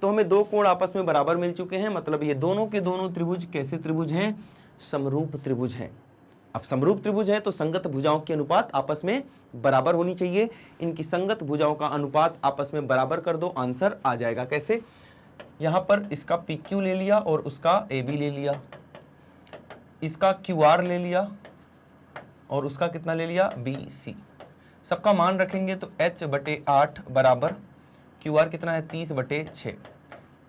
तो हमें दो कोण आपस में बराबर मिल चुके हैं, मतलब ये दोनों के दोनों त्रिभुज कैसे त्रिभुज हैं, समरूप त्रिभुज हैं। अब समरूप त्रिभुज है तो संगत भुजाओं के अनुपात आपस में बराबर होनी चाहिए। इनकी संगत भुजाओं का अनुपात आपस में बराबर कर दो, आंसर आ जाएगा। कैसे, यहां पर इसका PQ ले लिया और उसका AB ले लिया, इसका QR ले लिया और उसका कितना ले लिया BC। सबका मान रखेंगे तो H बटे 8 बराबर QR कितना है 30 बटे 6,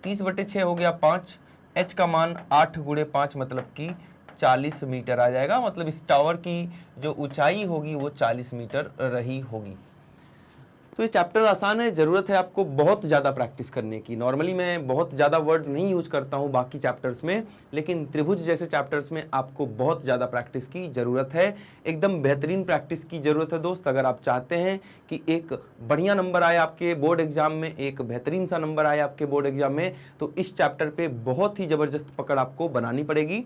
30 बटे 6 हो गया 5। H का मान 8 गुणे 5 मतलब कि 40 मीटर आ जाएगा, मतलब इस टावर की जो ऊंचाई होगी वो 40 मीटर रही होगी। तो ये चैप्टर आसान है, ज़रूरत है आपको बहुत ज़्यादा प्रैक्टिस करने की। नॉर्मली मैं बहुत ज़्यादा वर्ड नहीं यूज करता हूँ बाकी चैप्टर्स में, लेकिन त्रिभुज जैसे चैप्टर्स में आपको बहुत ज़्यादा प्रैक्टिस की ज़रूरत है, एकदम बेहतरीन प्रैक्टिस की ज़रूरत है दोस्त। अगर आप चाहते हैं कि एक बढ़िया नंबर आए आपके बोर्ड एग्जाम में, एक बेहतरीन सा नंबर आए आपके बोर्ड एग्जाम में, तो इस चैप्टर पर बहुत ही ज़बरदस्त पकड़ आपको बनानी पड़ेगी।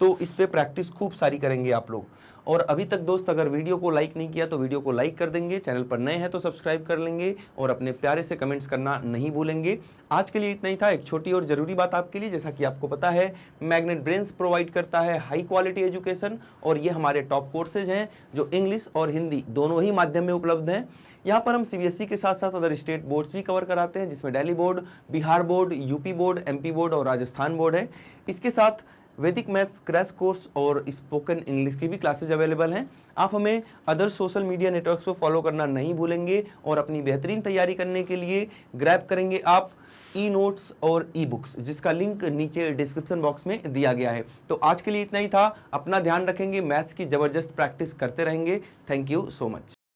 तो इस पे प्रैक्टिस खूब सारी करेंगे आप लोग। और अभी तक दोस्त अगर वीडियो को लाइक नहीं किया तो वीडियो को लाइक कर देंगे, चैनल पर नए हैं तो सब्सक्राइब कर लेंगे और अपने प्यारे से कमेंट्स करना नहीं भूलेंगे। आज के लिए इतना ही था। एक छोटी और ज़रूरी बात आपके लिए, जैसा कि आपको पता है मैग्नेट ब्रेन्स प्रोवाइड करता है हाई क्वालिटी एजुकेशन, और ये हमारे टॉप कोर्सेज हैं जो इंग्लिश और हिंदी दोनों ही माध्यम में उपलब्ध हैं। यहाँ पर हम CBSE के साथ साथ अदर स्टेट बोर्ड्स भी कवर कराते हैं, जिसमें Delhi board, Bihar board, UP board, MP board और राजस्थान बोर्ड है। इसके साथ वैदिक मैथ्स क्रैश कोर्स और स्पोकन इंग्लिश की भी क्लासेज अवेलेबल हैं। आप हमें अदर सोशल मीडिया नेटवर्क्स पर फॉलो करना नहीं भूलेंगे और अपनी बेहतरीन तैयारी करने के लिए ग्रैब करेंगे आप ई नोट्स और ई बुक्स, जिसका लिंक नीचे डिस्क्रिप्शन बॉक्स में दिया गया है। तो आज के लिए इतना ही था। अपना ध्यान रखेंगे, मैथ्स की जबरदस्त प्रैक्टिस करते रहेंगे। Thank you so much.